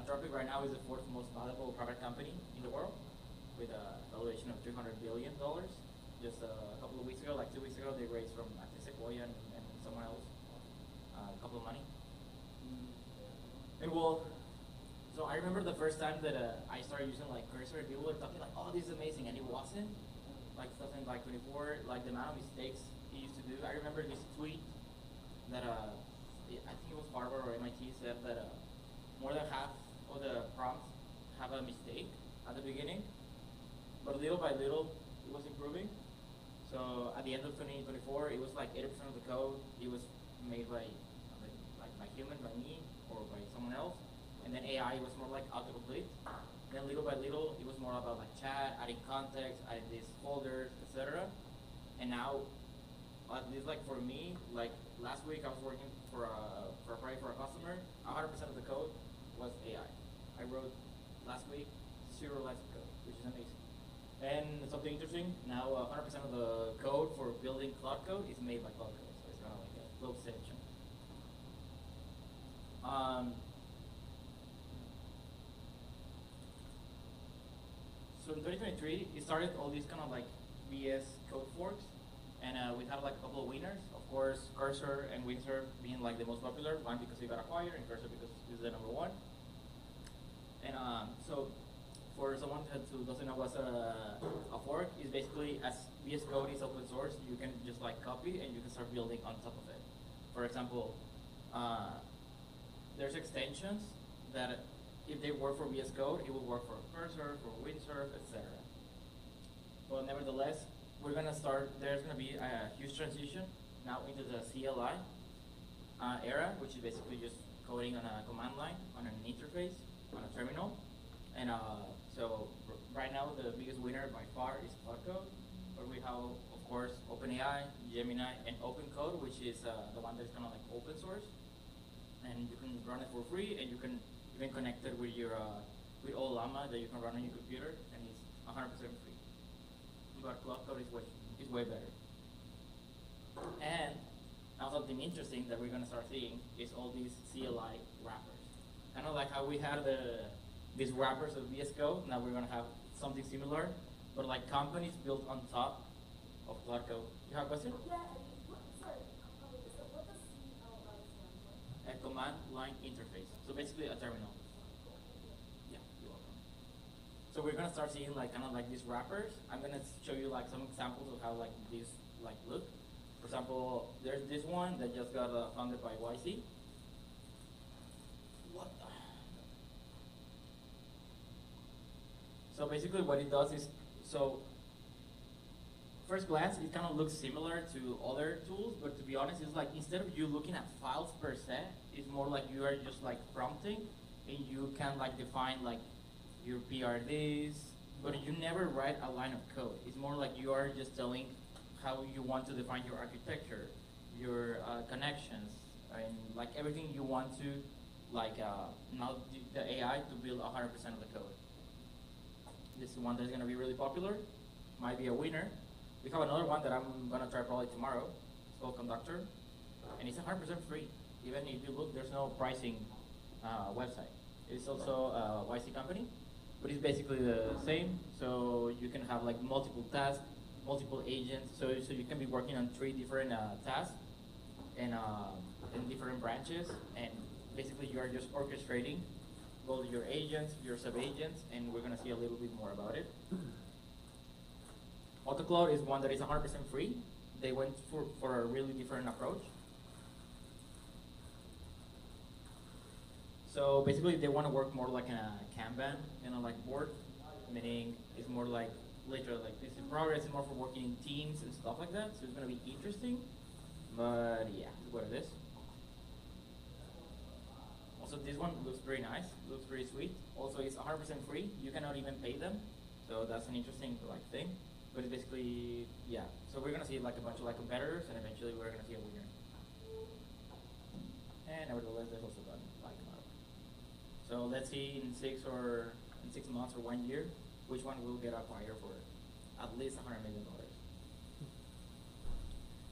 Anthropic right now is the fourth most valuable private company in the world, with a valuation of $300 billion. Just a couple of weeks ago, like 2 weeks ago, they raised from I think Sequoia and someone else a couple of money. And well, so I remember the first time that I started using like Cursor, people were talking like, "Oh, this is amazing," and it wasn't. Like 2024, like the amount of mistakes it used to do. I remember this tweet that I think it was Harvard or MIT said that more than half of the prompts have a mistake at the beginning, but little by little it was improving. So at the end of 2024, it was like 80% of the code it was made by by human, by me, or by someone else, and then AI was more like autocomplete. Then little by little, it was more about like chat, adding context, adding these folders, etc. And now, at least like for me, like last week I was working for a project for a customer. 100% of the code was AI. I wrote last week 0 lines of code, which is amazing. And something interesting, now 100% of the code for building Cloud Code is made by Cloud Code, so it's kind of like a closed section. So in 2023, it started all these kind of like VS code forks, and we had like a couple of winners. Of course, Cursor and Windsurf being like the most popular, one because it got acquired, and Cursor because it's the #1. And so for someone who doesn't know what's a fork, is basically as VS Code is open source, you can just like copy and you can start building on top of it. For example, there's extensions that if they work for VS Code, it will work for Cursor, for Windsurf, etc. But nevertheless, we're gonna start. There's gonna be a huge transition now into the CLI era, which is basically just coding on a command line, on an interface, on a terminal. And so right now, the biggest winner by far is Cloud Code, but we have, of course, OpenAI, Gemini, and OpenCode, which is the one that's kind of like open source, and you can run it for free, and you can even connect it with your with Llama that you can run on your computer, and it's 100% free. But Cloud Code is way better. And now something interesting that we're gonna start seeing is all these CLI wrappers. Kind of like how we had these wrappers of VS Code. Now we're gonna have something similar, but like companies built on top of Cloud Code. You have a question? Yeah, sorry. So what does CLI stand for? A command line interface. So basically a terminal. Yeah, you're welcome. So we're gonna start seeing like kind of like these wrappers. I'm gonna show you like some examples of how like these like look. For example, there's this one that just got founded by YC. What the? So basically what it does is, so first glance, it kind of looks similar to other tools, but to be honest, it's like instead of you looking at files per se, it's more like you are just like prompting, and you can like define like your PRDs, but you never write a line of code. It's more like you are just telling how you want to define your architecture, your connections, and like everything you want to, like now the AI to build 100% of the code. This is one that's gonna be really popular, might be a winner. We have another one that I'm gonna try probably tomorrow. It's called Conductor, and it's 100% free. Even if you look, there's no pricing website. It's also a YC company, but it's basically the same. So you can have like multiple tasks, multiple agents. So you can be working on 3 different tasks and in different branches, and basically you are just orchestrating both your agents, your sub-agents, and we're gonna see a little bit more about it. AutoCloud is one that is 100% free. They went for a really different approach. So basically they want to work more like a Kanban, like board, meaning it's more like literally like this is progress, it's more for working in teams and stuff like that. So it's gonna be interesting, but yeah, it's what it is. Also, this one looks pretty nice, looks pretty sweet. Also, it's 100% free. You cannot even pay them, so that's an interesting like thing. But it's basically, yeah. So we're gonna see like a bunch of like competitors, and eventually we're gonna see a winner. And nevertheless, there's also got like model. So let's see in 6 months or 1 year, which one will get acquired for at least $100 million.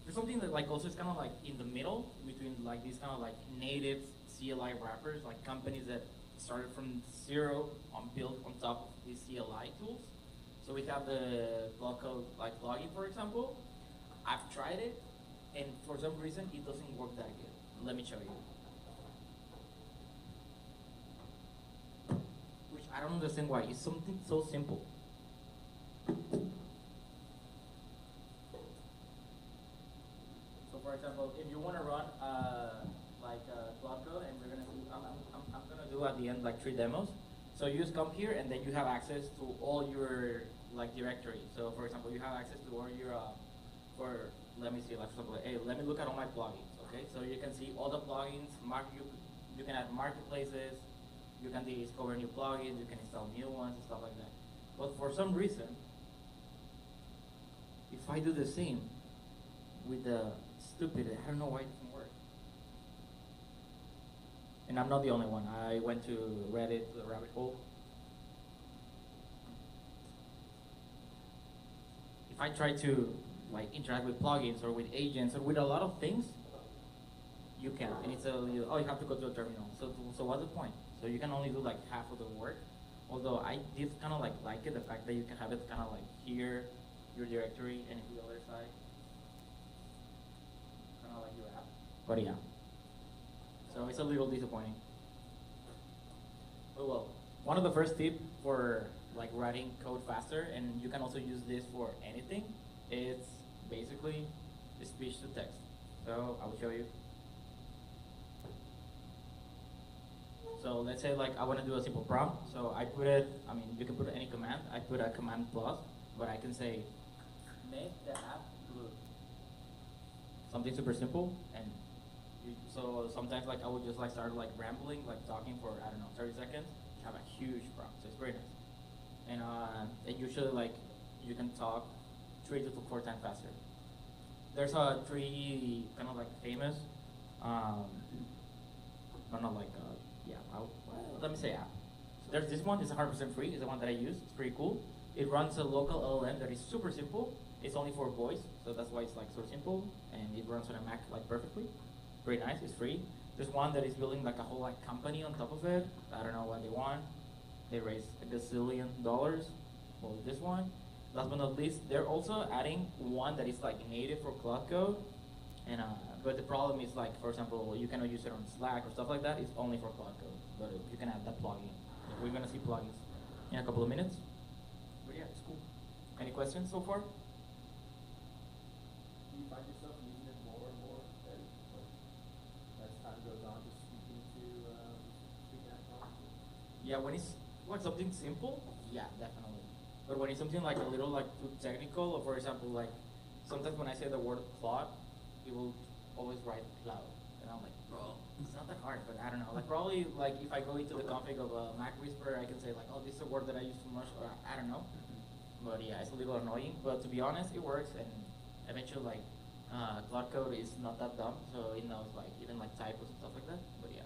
There's something that like also is kind of like in the middle between like these kind of like native CLI wrappers, like companies that started from zero on built on top of these CLI tools. So we have the blog code like login, for example. I've tried it, and for some reason it doesn't work that good. Let me show you. Which I don't understand why. It's something so simple. So for example, if you want to run like blog code, and we're gonna do, I'm gonna do at the end like 3 demos. So you just come here, and then you have access to all your like directory. So for example, you have access to all your let me see, like for example, hey, let me look at all my plugins. Okay, so you can see all the plugins. You can add marketplaces. You can discover new plugins. You can install new ones and stuff like that. But for some reason, if I do the same with the stupid, I don't know why it doesn't work. And I'm not the only one. I went to Reddit, the rabbit hole. If I try to like interact with plugins or with agents or with a lot of things, you can't. And it's you have to go to a terminal. So what's the point? So you can only do like half of the work. Although I did kind of like it, the fact that you can have it kind of like here, your directory, and the other side, kind of like your app. But yeah, so it's a little disappointing. Oh well, one of the first tips for like writing code faster, and you can also use this for anything, it's basically speech to text. So I will show you. So let's say like I want to do a simple prompt. So I put it, I mean, you can put any command. I put a command plus, but I can say, make the app blue. Something super simple. And so sometimes like I would just like start like rambling, like talking for, I don't know, 30 seconds. Have a huge prompt, so it's very nice. And usually like you can talk 3 to 4 times faster. There's a 3 kind of like famous, not like, yeah, well, let me say app. So there's this one, it's 100% free, it's the one that I use, it's pretty cool. It runs a local LLM that is super simple. It's only for voice, so that's why it's like so simple, and it runs on a Mac like perfectly. Pretty nice, it's free. There's one that is building like a whole like company on top of it. I don't know what they want. They raised $1 gazillion. Well, this one. Last but not least, they're also adding one that is like native for Cloud Code. And but the problem is like, for example, you cannot use it on Slack or stuff like that. It's only for Cloud Code, but you can add that plugin. We're gonna see plugins in a couple of minutes. But yeah, it's cool. Any questions so far? Do you find yourself using it more and more as time goes on, just speaking out loud? Yeah, when it's like something simple, yeah, definitely. But when it's something like a little like too technical, or for example, like sometimes when I say the word Claude, it will always write cloud, and I'm like, bro, it's not that hard. But I don't know. Like probably like if I go into the config of a Mac Whisper, I can say like, oh, this is a word that I use too much, or I don't know. But yeah, it's a little annoying. But to be honest, it works, and eventually like Cloud Code is not that dumb, so it knows like even like typos and stuff like that. But yeah.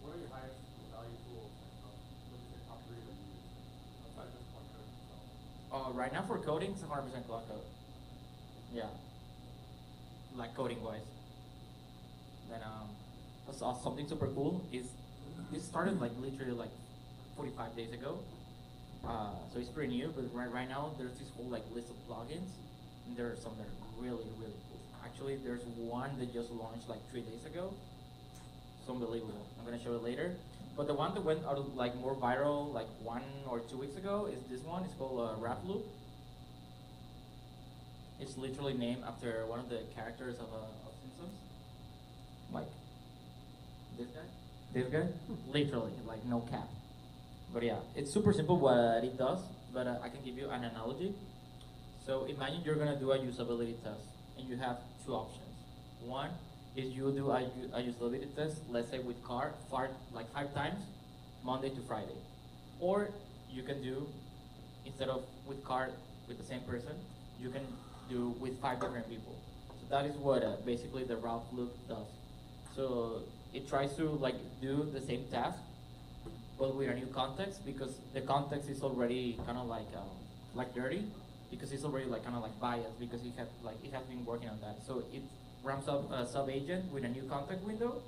What are your highest value tools? What is your top 3 that you use outside of Cloud Code itself? Right now for coding, it's 100% Cloud Code. Yeah. Like coding wise. Then something super cool is this started like literally like 45 days ago. So it's pretty new, but right now there's this whole like list of plugins, and there are some that are really really cool. Actually, there's one that just launched like 3 days ago. It's unbelievable. I'm gonna show it later. But the one that went out like more viral like 1 or 2 weeks ago is this one. It's called Rap Loop. It's literally named after one of the characters of Simpsons. Like this guy. This guy. Literally, like no cap. But yeah, it's super simple what it does. But I can give you an analogy. So imagine you're gonna do a usability test, and you have 2 options. One is you do a usability test, let's say with car, like 5 times, Monday to Friday. Or you can do, instead of with car with the same person, you can do with 5 different people. So that is what basically the Ralph loop does. So it tries to like do the same task, but with a new context, because the context is already kind of like dirty, because it's already like kind of like biased, because it has been working on that. So it ramps up a sub agent with a new context window,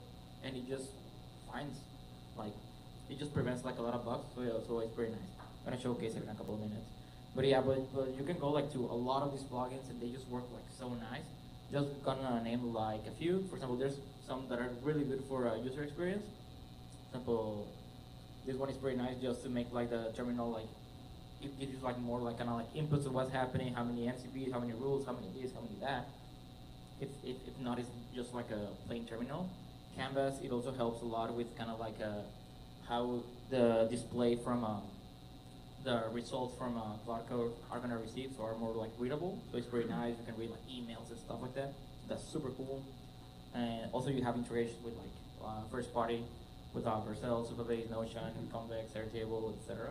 and it just finds like it just prevents like a lot of bugs. So it's pretty nice. I'm gonna showcase it in a couple of minutes. But yeah, but you can go like to a lot of these plugins and they just work like so nice. Just gonna name like a few. For example, there's some that are really good for user experience. For example, this one is pretty nice just to make like the terminal like it gives you like more like kind of like inputs of what's happening, how many MCPs, how many rules, how many this, how many that. If not, it's just like a plain terminal. Canvas, it also helps a lot with kind of like how the display from the results from Cloud Code are gonna receive, so are more like readable. So it's pretty nice. You can read like emails and stuff like that. That's super cool. And also you have integration with like first party with Vercel, Supabase, Notion, Convex, Airtable, etc.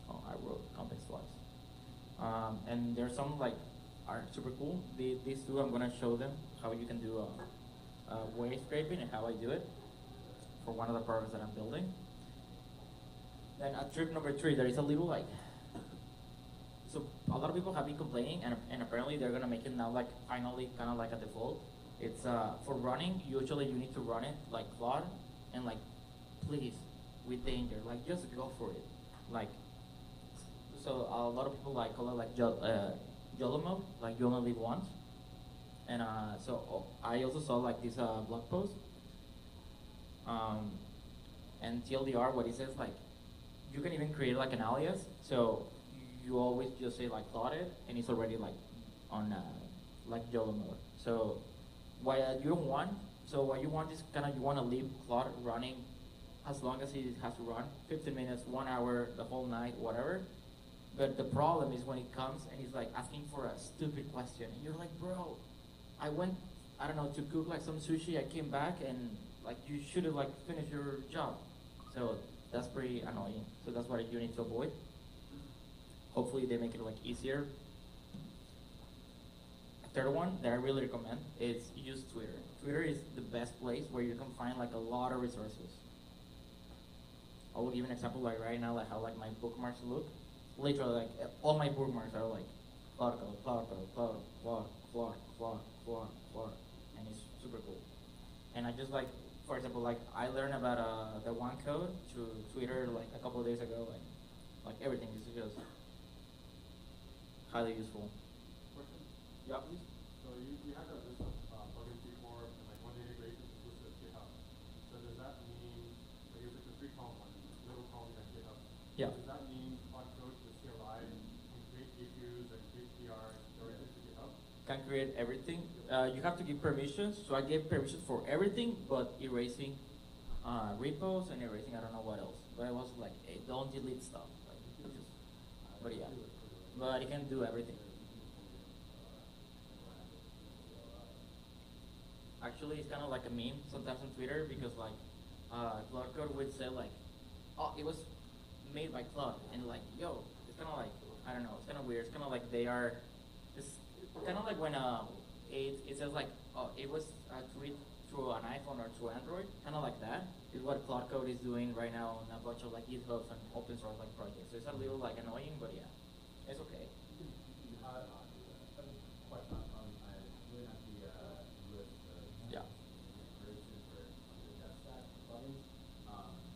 Oh, I wrote Convex twice. And there's some like are super cool. These two, I'm gonna show them how you can do wave scraping and how I do it for one of the products that I'm building. Then at trip number 3, there is a little like, so a lot of people have been complaining, and apparently they're gonna make it now like finally kind of like a default. It's for running. Usually you need to run it like Claude, and like please with danger, like just go for it. Like so a lot of people like call it like YOLO mode, like you only live once. And I also saw like this blog post, and TLDR, what it says like you can even create like an alias. So you always just say like plotted, and it's already like on like YOLO mode. So what you don't want, so what you want is kind of you want to leave Claude running as long as it has to run, 15 minutes, 1 hour, the whole night, whatever. But the problem is when it comes and he's like asking for a stupid question, and you're like, bro, I went, I don't know, to cook like some sushi. I came back and like you should have like finished your job. So that's pretty annoying. So that's what you need to avoid. Hopefully they make it like easier. A third one that I really recommend is use Twitter. Twitter is the best place where you can find like a lot of resources. I will give an example like right now, like how like my bookmarks look. Literally like all my bookmarks are like Cloud Code, Cloud Code, Cloud, Cloud, Cloud, Cloud, Cloud, Cloud, and it's super cool. And I just like, for example, like I learned about the one code to Twitter like a couple of days ago, like everything is just highly useful. Question? Yeah, please. So you had a list of plugins before, and like one integration is listed at GitHub. So does that mean, like it's like the 3-column one, little column at GitHub. Yeah. Does that mean Cloud Code, the CLI, can create issues and create PRs directly to GitHub? Can create everything. You have to give permissions. So I gave permissions for everything, but erasing repos and erasing I don't know what else. But I was like, hey, don't delete stuff. Like, you can just, but yeah, but it can do everything. Actually, it's kind of like a meme sometimes on Twitter because like Cloud Code would say like, oh, it was made by Cloud, and like, yo, it's kind of like I don't know, it's kind of weird. It's kind of like they are. It's kind of like when it says like, oh, it was tweeted through an iPhone or through Android, kind of like that is what Cloud Code is doing right now on a bunch of like GitHubs and open source like projects. So it's a little like annoying, but yeah, it's okay. Question on really not the list Yeah. integration for the dev stack plugins.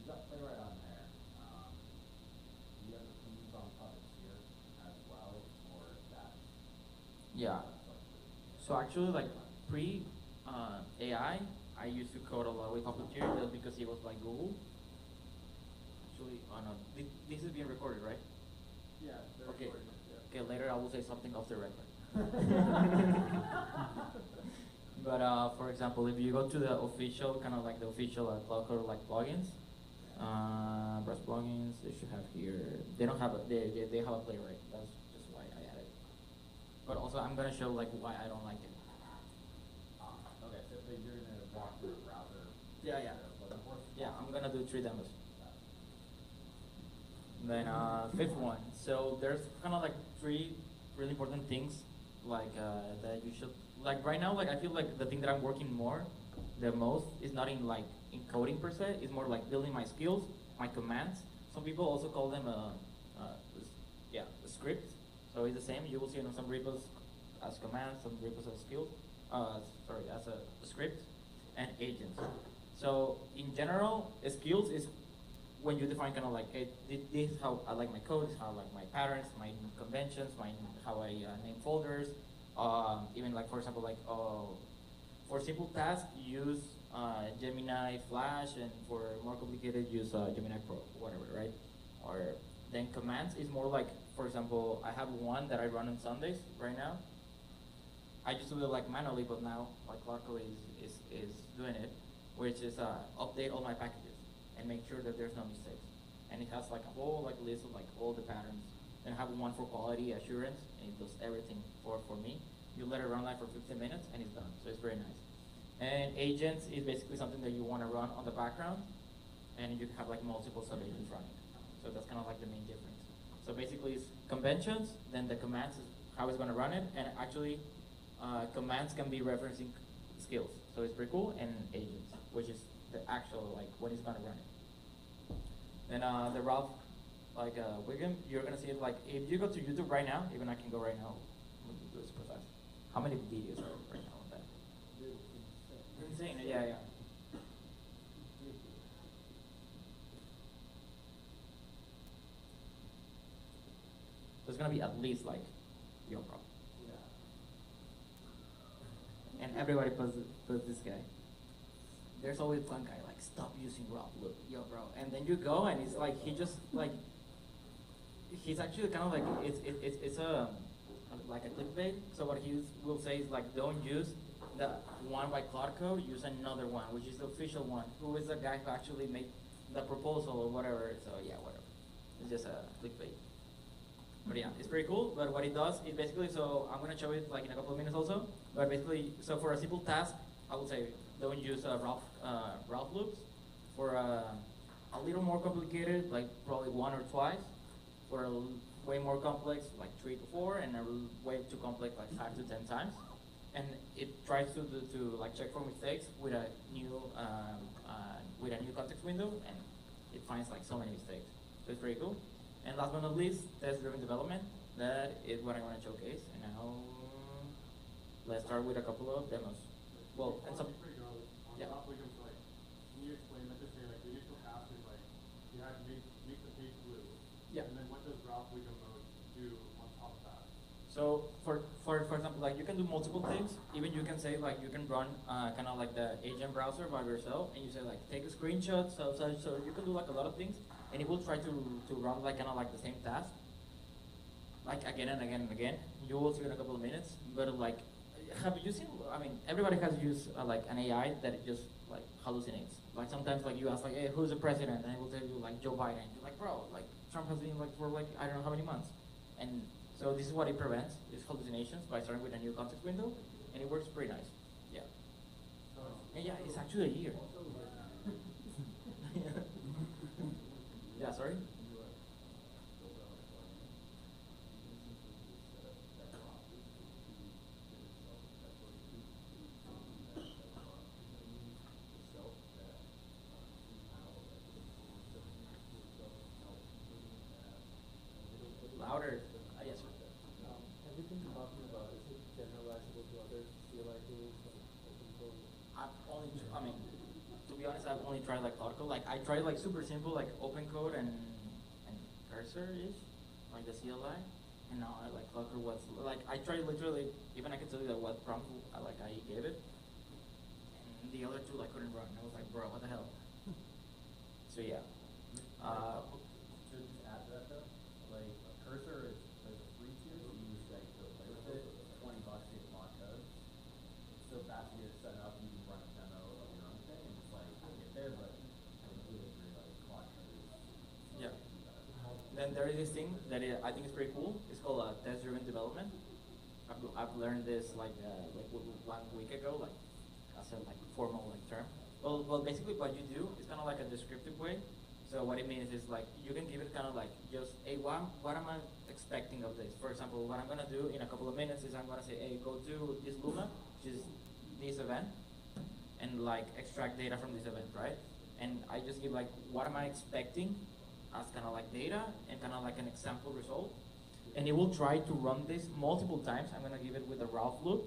You got Playwright on there. You have the themes on Puppeteer as well, or that? Yeah. So actually, like pre AI, I used to code a lot with Puppeteer just because it was like Google. Actually, oh no, this is being recorded, right? Yeah, they're Okay. recording it, yeah. Okay, later I will say something off the record. But for example, if you go to the official, kind of like the official Cloud Code like plugins, brush plugins, they should have here. They don't have a, they have a Playwright. That's just why I added. But also, I'm gonna show like why I don't like it. Okay, so you're gonna walk through a browser. Yeah, yeah. Yeah, I'm gonna do 3 demos. Then fifth one. So there's kind of like 3 really important things like that you should like right now. Like I feel like the thing that I'm working the most is not in like in coding per se. It's more like building my skills, my commands. Some people also call them a script. So it's the same. You will see some repos as commands, some repos as skills. As a script and agents. So in general, skills is when you define kind of like, hey, this is how I like my code, this is how I like my patterns, my conventions, how I name folders. Even like, for example, like for simple tasks, use Gemini Flash, and for more complicated, use Gemini Pro, whatever, right? Or then commands is more like, for example, I have one that I run on Sundays right now. I used to do it like manually, but now like Clarko is doing it, which is update all my packages and make sure that there's no mistakes. And it has like a whole like list of like all the patterns. And I have one for quality assurance, and it does everything for me. You let it run like for 15 minutes, and it's done. So it's very nice. And agents is basically something that you want to run on the background, and you have like multiple sub agents running. So that's kind of like the main difference. So basically, it's conventions, then the commands is how it's going to run it, and actually. Commands can be referencing skills, so it's pretty cool, and agents, which is the actual like when it's gonna run it. Then the Ralph, like you're gonna see it like if you go to YouTube right now, even I can go right now. Let me do this super fast. How many videos are right now on that? Insane, yeah. There's gonna be at least like your problem. And everybody puts this guy. There's always one guy like, stop using Rob, look, yo bro. And then you go and it's like, he just like, he's actually kind of like, it's a, like a clickbait. So what he will say is like, don't use the one by Clarko, use another one, which is the official one. Who is the guy who actually made the proposal or whatever. So yeah, whatever. It's just a clickbait. But yeah, it's pretty cool. But what it does is basically, so I'm gonna show it like in a couple of minutes also. But basically, so for a simple task, I would say don't use Ralph loops. For a little more complicated, like probably one or twice. For a way more complex, like 3 to 4, and a way too complex, like 5 to 10 times. And it tries to like check for mistakes with a new context window, and it finds like so many mistakes. So it's pretty cool. And last but not least, test-driven development. That is what I want to showcase. And now, let's start with a couple of demos. Well, and some. Yeah. Can you explain? Let's just say like the initial task is like you have to make the page blue. Yeah. And then what does Ralph Wiggum mode do on top of that? So for example, like you can do multiple things. Even you can say like you can run kind of like the agent browser by yourself, and you say like take a screenshot. So you can do like a lot of things. And it will try to run like kind of like the same task, like again and again and again. You will see it in a couple of minutes. But like, have you seen? I mean, everybody has used like an AI that just like hallucinates. Like sometimes like you ask like, hey, who's the president? And it will tell you like Joe Biden. You're like, bro, like Trump has been like for like I don't know how many months. And so this is what it prevents, is hallucinations by starting with a new context window, and it works pretty nice. Yeah. Yeah, it's actually a year. Yeah, sorry? Louder. Yes, sir. Everything you're talking about, is it generalizable to other CLI tools like OpenCode? I mean, to be honest, I've only tried like Clarko. Like I tried like super simple like OpenCode and Cursor-ish, like the CLI. And now I like Clarko. What's like I tried literally, even I can tell you that what prompt I gave it. And the other two I couldn't run. I was like, bro, what the hell? So yeah. To just add to that though, like a cursor is there's a free tier, so you just like go play with it. It's $20 to get mod code. It's so fast to get it set up, you can run a demo of your own thing and just like get there, but I completely agree, like mod code is Yeah. Then there is this thing that I think is pretty cool. It's called test-driven development. I've learned this like 1 week ago, like as a like formal like term. Well, basically what you do is kind of like a descriptive way. So what it means is like you can give it kind of like just, hey, what am I expecting of this? For example, what I'm gonna do in a couple of minutes is I'm gonna say, hey, go to this Luma, which is this event, and like extract data from this event, right? And I just give like, what am I expecting as kind of like data and kind of like an example result. And it will try to run this multiple times. I'm gonna give it with a Ralph loop,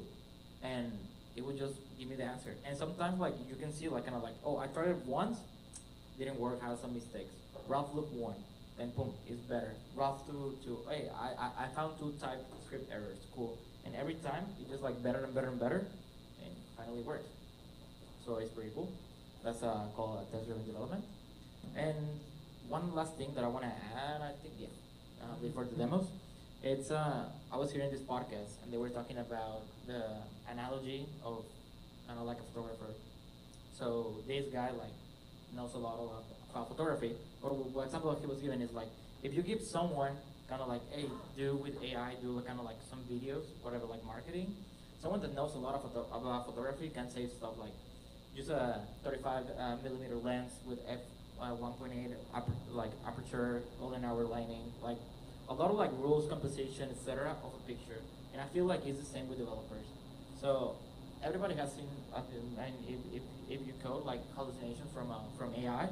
and it will just give me the answer. And sometimes like you can see like kind of like, oh, I tried it once, didn't work, had some mistakes. Ralph look one, then boom, it's better. Ralph to hey, I found two TypeScript errors, cool. And every time it just like better and better and better, and finally works. So it's pretty cool. That's called test-driven development. And one last thing that I want to add, I think, yeah, before the demos, it's I was hearing this podcast and they were talking about the analogy of kind of like a photographer. So this guy like knows a lot about photography. Or what example he was given is like if you give someone kind of like, hey, do with AI, do kind of like some videos, whatever, like marketing. Someone that knows a lot about photography can say stuff like use a 35 millimeter lens with f 1.8 like aperture, golden hour lighting, like a lot of like rules, composition, etc. of a picture. And I feel like it's the same with developers. So everybody has seen, and if you code like hallucinations from AI,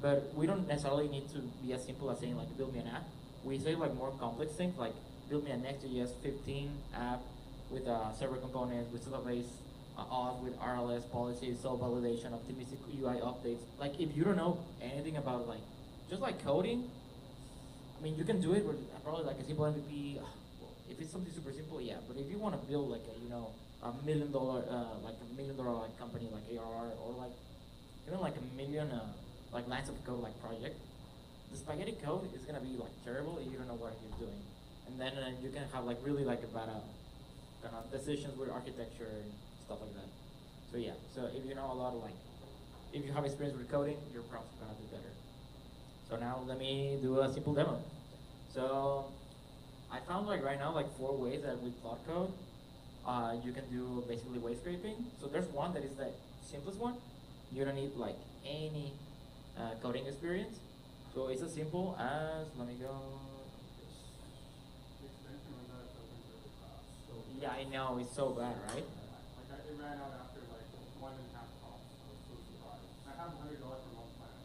but we don't necessarily need to be as simple as saying like build me an app. We say like more complex things like build me a Next.js 15 app with a server component, with database auth, with RLS policies, self-validation, optimistic UI updates. Like if you don't know anything about like just like coding, I mean you can do it with probably like a simple MVP. If it's something super simple, yeah. But if you want to build like a $1 million like company like ARR or like even like a million like lines of code like project, the spaghetti code is gonna be like terrible if you don't know what you're doing, and then you can have like really like bad kind of decisions with architecture and stuff like that. So yeah, so if you know a lot of like, if you have experience with coding, your prompts are gonna do better. So now let me do a simple demo. So I found like right now like 4 ways that with Cloud Code you can do basically wave scraping. So there's one that is the simplest one. You don't need like any coding experience. So it's as simple as, let me go. The extension was that open source class. So Yeah, I know, it's so bad, right? it ran out after like 1.5 talks. I was so surprised. I have $100 per month plan.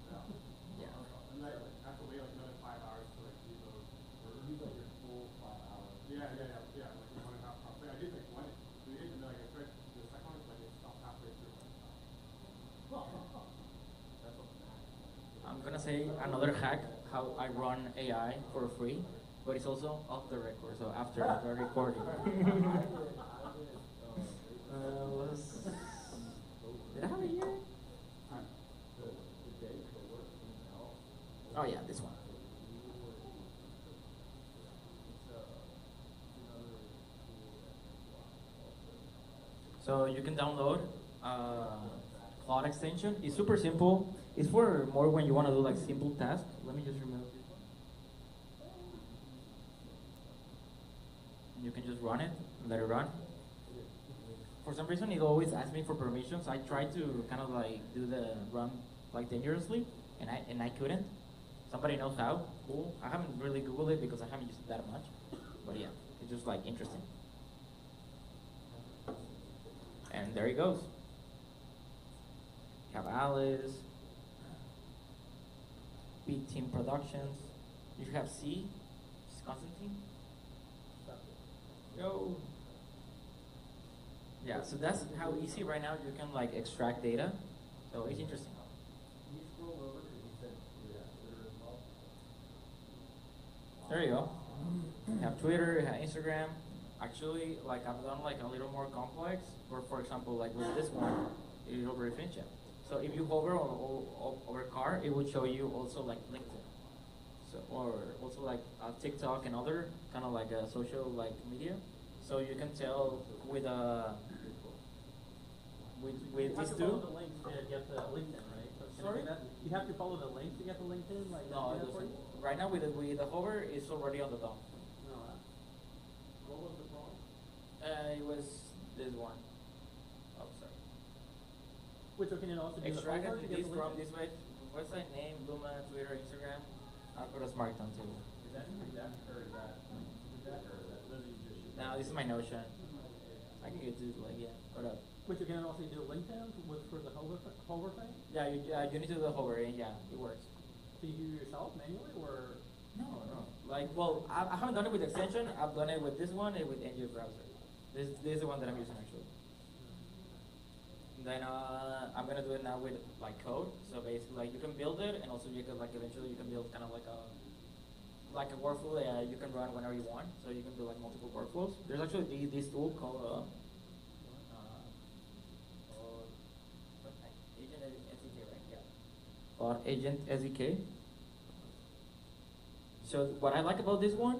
Yeah. Yeah. And like I have to wait like another 5 hours to like do those. Use like your full 5 hours. Yeah, like 1.5 talks. Like I did like one, and then like I tried the second one, like it stopped halfway through. That's what max. I'm gonna say another hack how I run AI for free, but it's also off the record, so after the recording. Did I have it here? Oh yeah, this one. So you can download Claude extension. It's super simple. It's for more when you want to do like simple tasks. Let me just remove this one. You can just run it, let it run. For some reason, it always asks me for permissions. I tried to kind of like do the run like dangerously, and I couldn't. Somebody knows how? Cool. I haven't really Googled it because I haven't used it that much. But yeah, it's just like interesting. And there he goes. You have Alice, Big Team Productions. You have C, Constantine. Yo. Yeah, so that's how easy right now you can like extract data. So it's interesting. Can you scroll over because you said Twitter as well? There you go. You have Twitter, you have Instagram. Actually, like I've done like a little more complex. For example, like with this one, it'll refinish it. So if you hover over car, it will show you also like LinkedIn. So or also like TikTok and other kind of like social like media. So you can tell with You have these to follow two. the links to get the LinkedIn, right? So can I Sorry? do that? You have to follow the link to get the LinkedIn? Like, No, do it that for doesn't. you? Right now with the hover, it's already on the top. No, what was the problem? It was this one. Oh, sorry. Wait, so can it also do the Extracted hover to get this the from LinkedIn? this website name, Luma, Twitter, Instagram. I'll put a smart on too. Is that exact or is that those are you just shoot? Now this is my Notion. I can get to like yeah. What up? Wait, so can it also do LinkedIn for the hover thing? Yeah, you need to do the hover and yeah, it works. So you do it yourself manually or? No. Like well, I haven't done it with extension. I've done it with this one and with NG browser. This is the one that I'm using actually. Then I'm gonna do it now with like code. So basically, like you can build it, and also you can like eventually you can build kind of like a workflow that you can run whenever you want. So you can do like multiple workflows. There's actually this tool called Agent SDK, right? Yeah. Agent SDK. So what I like about this one,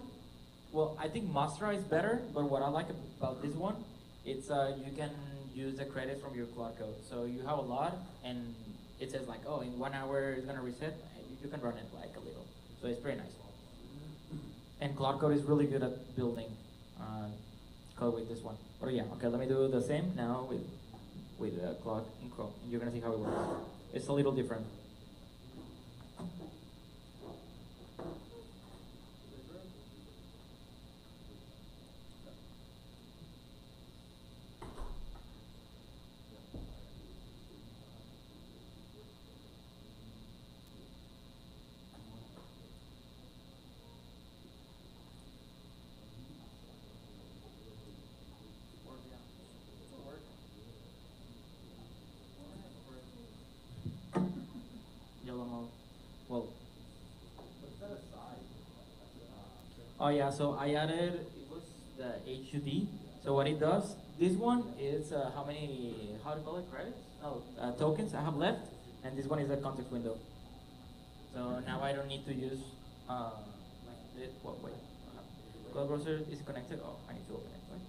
well, I think Mastra is better, but what I like about this one, it's you can use the credits from your Cloud Code. So you have a lot, and it says like, oh, in 1 hour it's gonna reset. You can run it like a little. So it's pretty nice. And Cloud Code is really good at building code with this one. But yeah, okay, let me do the same now with Cloud and Chrome. You're gonna see how it works. It's a little different. Yellow mode. Well. What's that aside? Oh yeah, so I added, it was the HUD. So what it does, this one is how many, how to call it, credits? No, tokens I have left, and this one is a context window. So now I don't need to use, like this, well, wait. Cloud browser is connected, oh, I need to open it, right?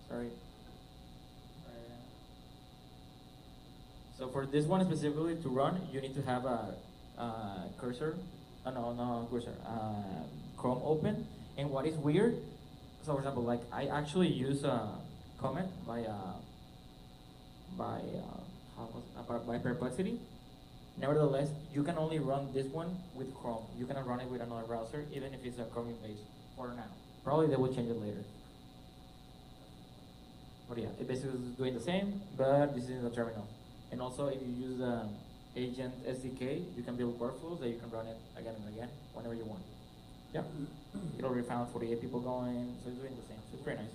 Sorry. So for this one specifically to run, you need to have a cursor, no cursor, Chrome open. And what is weird, so for example, like I actually use a comment by Perplexity. Nevertheless, you can only run this one with Chrome. You cannot run it with another browser, even if it's a Chromium based for now. Probably they will change it later. But yeah, it basically is doing the same, but this is in the terminal. And also, if you use the Agent SDK, you can build workflows that you can run it again and again whenever you want. Yeah, it already found 48 people going, so it's doing the same. So it's pretty nice.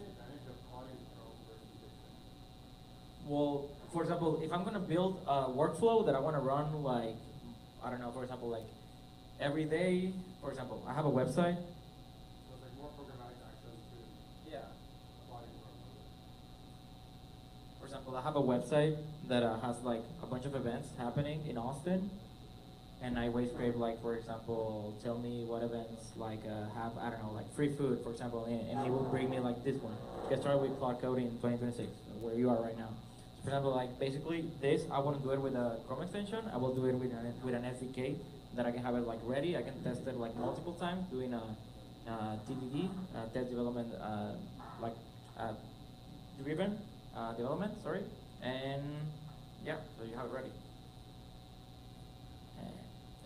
Well, for example, if I'm gonna build a workflow that I want to run, like I don't know, for example, like every day. For example, I have a website. So it's like more programmatic access to Yeah. applying Chrome. For example, I have a website that has like a bunch of events happening in Austin, and I always scrape like, for example, tell me what events like have, I don't know, like free food, for example, and it will bring me like this one. Get started with Cloud Code in 2026, where you are right now. So for example, like basically this, I wouldn't do it with a Chrome extension. I will do it with an SDK that I can have it like ready. I can test it like multiple times, doing a TDD, test development, like driven development, sorry. And yeah, so you have it ready.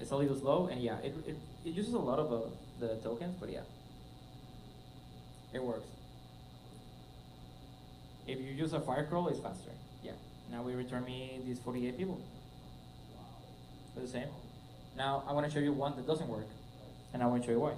It's a little slow, and yeah, it uses a lot of the tokens, but yeah, it works. If you use a Firecrawl, it's faster. Yeah. Now we return me these 48 people. Wow. The same. Now I want to show you one that doesn't work, and I want to show you why.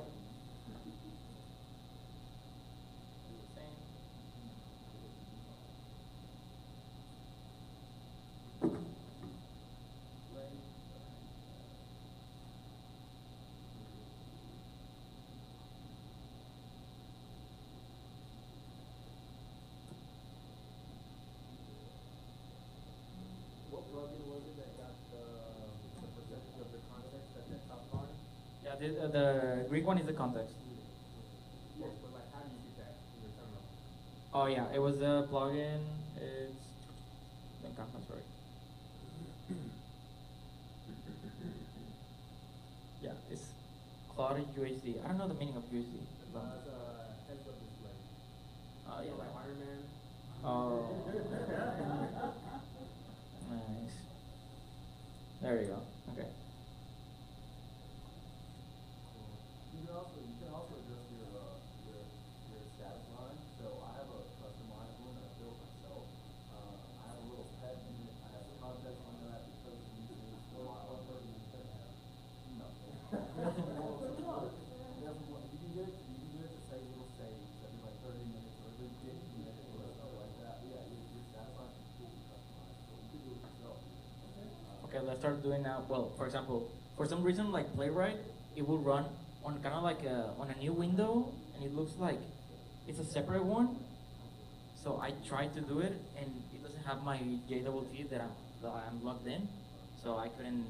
What plugin was it that got the percentage of the context at the top bar? Yeah, the Greek one is the context. Yes, but like how do you get that in your terminal? Oh yeah, it was a plugin. It's sorry. Yeah, it's Cloud UHD. I don't know the meaning of UHD. It's a heads up display. Oh yeah. So like Iron Man. Oh. Nice. There you go. Okay. You can also adjust your status line. So I have a customized one that I built myself. I have a little pet in it. I have context on that because it uses one person instead of no. You can get it to say little saves every like 30 minutes or every 15 minutes or stuff like that. But yeah, your status line is completely customized. I start doing now, well, for example, for some reason, like Playwright, it will run on kind of like on a new window, and it looks like it's a separate one. So I tried to do it, and it doesn't have my JWT that I'm logged in. So I couldn't,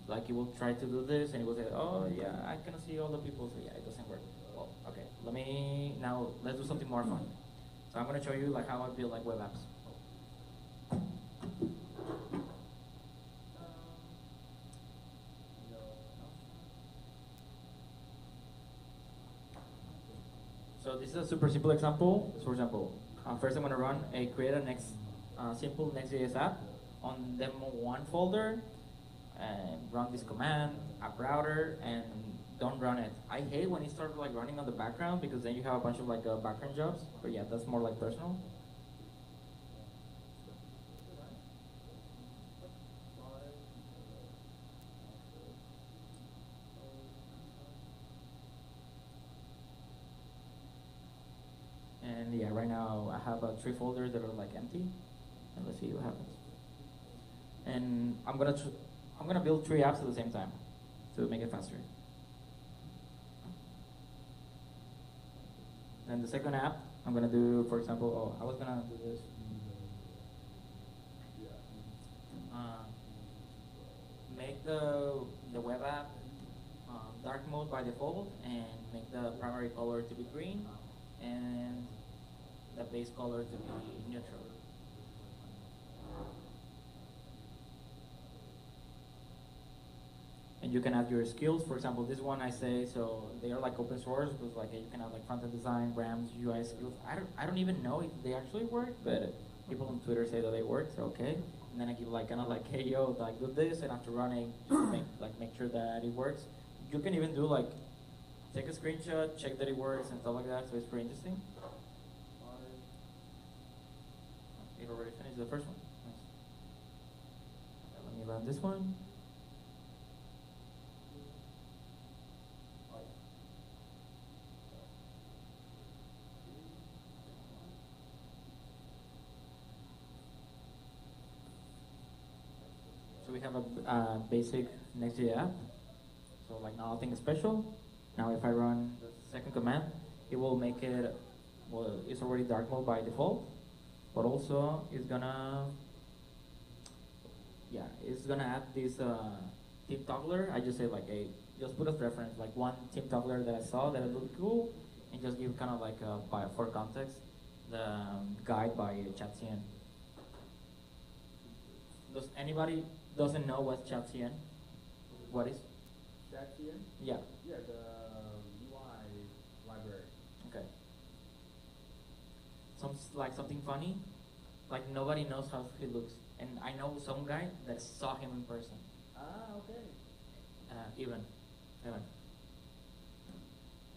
like, it will try to do this, and it will say, oh yeah, I can see all the people, so yeah, it doesn't work. Well, okay, let's do something more fun. So I'm gonna show you like how I build like web apps. So this is a super simple example. So for example, first I'm gonna create a simple Next.js app on demo1 folder, and run this command, app router, and don't run it. I hate when it starts like running on the background, because then you have a bunch of like background jobs. But yeah, that's more like personal. And yeah, right now I have 3 folders that are like empty, and let's see what happens. And I'm gonna build 3 apps at the same time to make it faster. And the second app I'm gonna do, for example, I was gonna do this. Make the web app dark mode by default, and make the primary color to be green, and the base color to be neutral. And you can add your skills. For example, this one I say, so they are like open source, because like you can have like front-end design, RAMs, UI skills. I don't even know if they actually work, but people on Twitter say that they work, so okay. And then I give like kind of like, hey yo, like do this, and after running, just make sure that it works. You can even do like take a screenshot, check that it works, and stuff like that. So it's pretty interesting. It already finished the first one. Nice. Okay, let me run this one. So we have a basic Next.js app. So like nothing special. Now if I run the second command, it will make it, well, it's already dark mode by default, but also it's gonna add this theme toggler. I just say like, hey, just put as reference like one theme toggler that I saw that it looked cool, and just give kind of like for context the guide by ChatCN. Does anybody doesn't know what's ChatCN? What is? ChatCN? Yeah. Yeah, the UI library. Okay. Something funny, like nobody knows how he looks, and I know some guy that saw him in person. Ah, okay. Evan.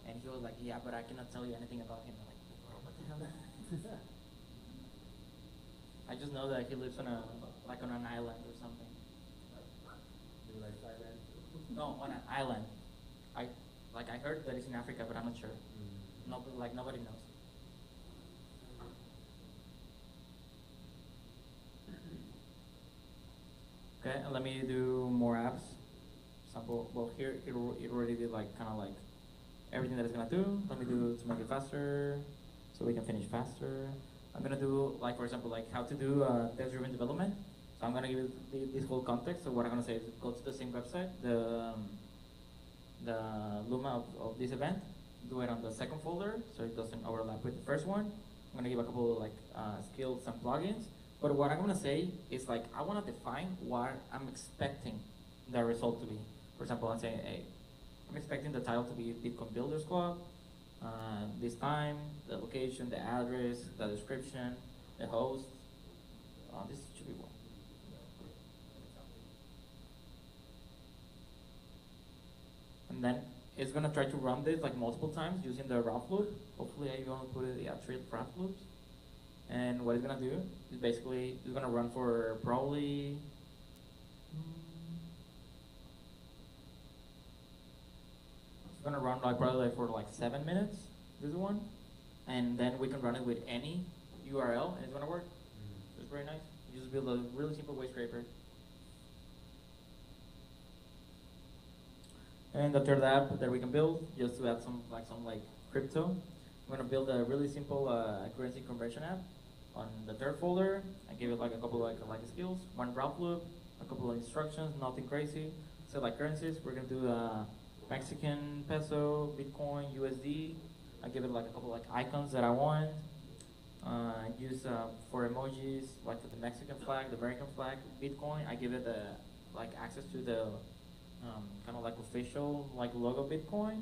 And he was like, yeah, but I cannot tell you anything about him. I'm like, bro, what the hell? I just know that he lives on an island or something. Do you like Thailand? No, on an island. I heard that it's in Africa, but I'm not sure. Nobody knows. Okay, and let me do more apps. Example, well here it already did like kind of like everything that it's gonna do. Let me do to make it faster, so we can finish faster. I'm gonna do like, for example, like how to do test-driven development. So I'm gonna give it this whole context. So what I'm gonna say is go to the same website, the Luma of this event. Do it on the second folder so it doesn't overlap with the first one. I'm gonna give a couple of like skills and plugins. But what I'm gonna say is like I wanna define what I'm expecting the result to be. For example, I'm saying, hey, I'm expecting the title to be Bitcoin Builders Club. This time, the location, the address, the description, the host. This should be one. And then it's gonna try to run this like multiple times using the route loop. Hopefully I'm gonna put it, 3 route loops. And what it's gonna do is basically it's gonna run for probably it's gonna run like probably for like 7 minutes. This one, and then we can run it with any URL, and it's gonna work. So it's very nice. You just build a really simple way scraper. And the third app that we can build, just to add some crypto, we're gonna build a really simple currency conversion app. On the third folder, I give it like a couple like skills, one route loop, a couple of instructions, nothing crazy. So like currencies, we're gonna do Mexican peso, Bitcoin, USD. I give it like a couple like icons that I want. Use for emojis, like for the Mexican flag, the American flag, Bitcoin. I give it like access to the kind of like official like logo Bitcoin,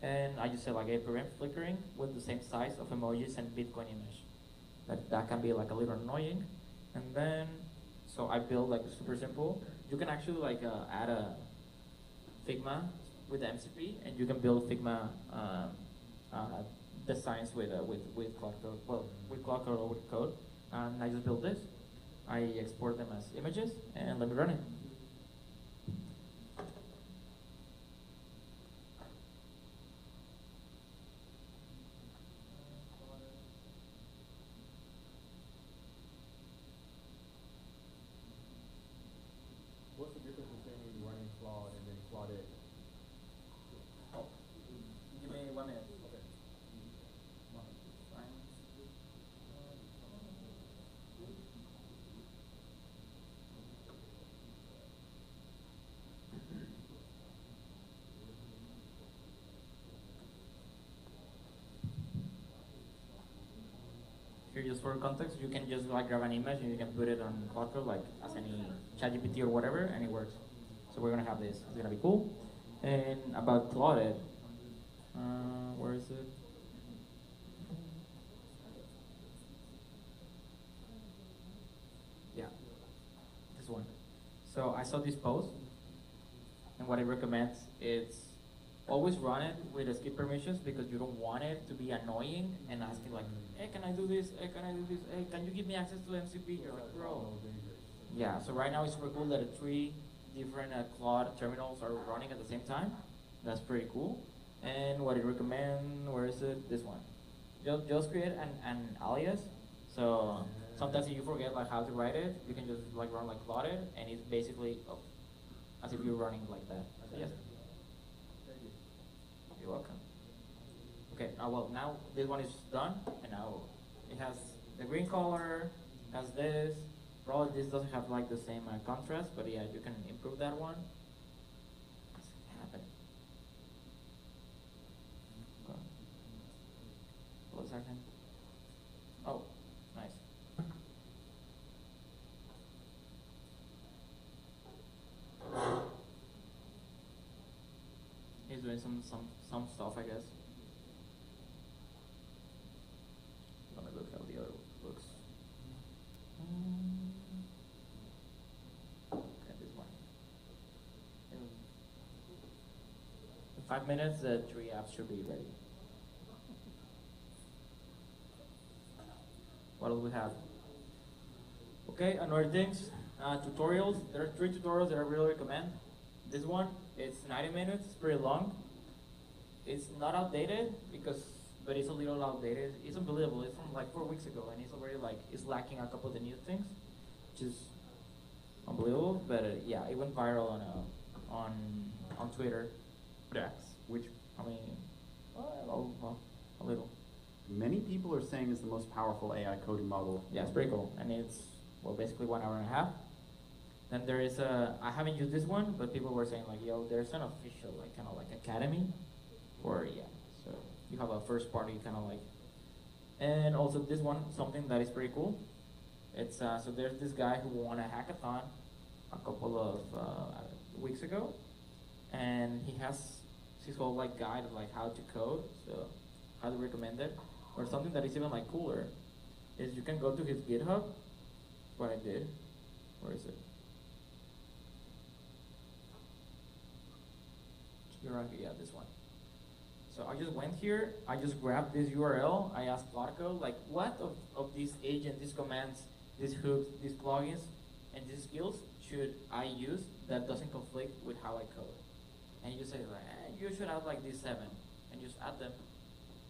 and I just say like, hey, prevent flickering with the same size of emojis and Bitcoin image. That can be like a little annoying, and then so I build like super simple. You can actually like add a Figma with the MCP, and you can build Figma designs with Cloud Code. Well, with Cloud Code or with code, and I just build this. I export them as images and let me run it. What's the difference between running Claude and then Claude Eddy? Oh, give me 1 minute. Okay. Fine. Here, just for context, you can just like grab an image and you can put it on Cloud Code like as any ChatGPT or whatever, and it works. So we're gonna have this. It's gonna be cool. And about Claude, where is it? Yeah, this one. So I saw this post, and what it recommends is always run it with the skip permissions because you don't want it to be annoying and asking like, hey, can I do this? Hey, can I do this? Hey, can you give me access to MCP? You're like, bro. Yeah, so right now it's super cool that 3 different Claude terminals are running at the same time. That's pretty cool. And what it recommends, where is it? This one. Just create an alias. So sometimes if you forget like how to write it, you can just like run like Claude and it's basically as if you're running like that. So yes. You're welcome. Okay, well now this one is done, and now it has the green color, has this. Probably this doesn't have like the same contrast, but yeah, you can improve that one. What's happening? Hold a second. Oh, nice. He's doing some stuff, I guess. Let me look how the other looks. Okay, this one. In 5 minutes, the 3 apps should be ready. What do we have? Okay, another things, tutorials. There are 3 tutorials that I really recommend. This one, it's 90 minutes, it's pretty long. It's not outdated but it's a little outdated. It's unbelievable. It's from like 4 weeks ago, and it's already like it's lacking a couple of the new things, which is unbelievable. But yeah, it went viral on Twitter. X, which I mean, well, a little. many people are saying is the most powerful AI coding model. Yeah, it's pretty cool, and it's basically 1 hour and a half. Then there is I haven't used this one, but people were saying like, yo, there's an official like kind of like academy, or yeah, so you have a first party kind of like, and also this one something that is pretty cool. It's so there's this guy who won a hackathon a couple of weeks ago, and he has his whole like guide of like how to code. So highly recommend it. Or something that is even like cooler is you can go to his GitHub. That's what I did. Where is it? You're right, yeah, this one. So I just went here, I just grabbed this URL, I asked Cloud like, what of these agents, these commands, these hooks, these plugins, and these skills should I use that doesn't conflict with how I code? And you say like, you should have like these 7, and just add them.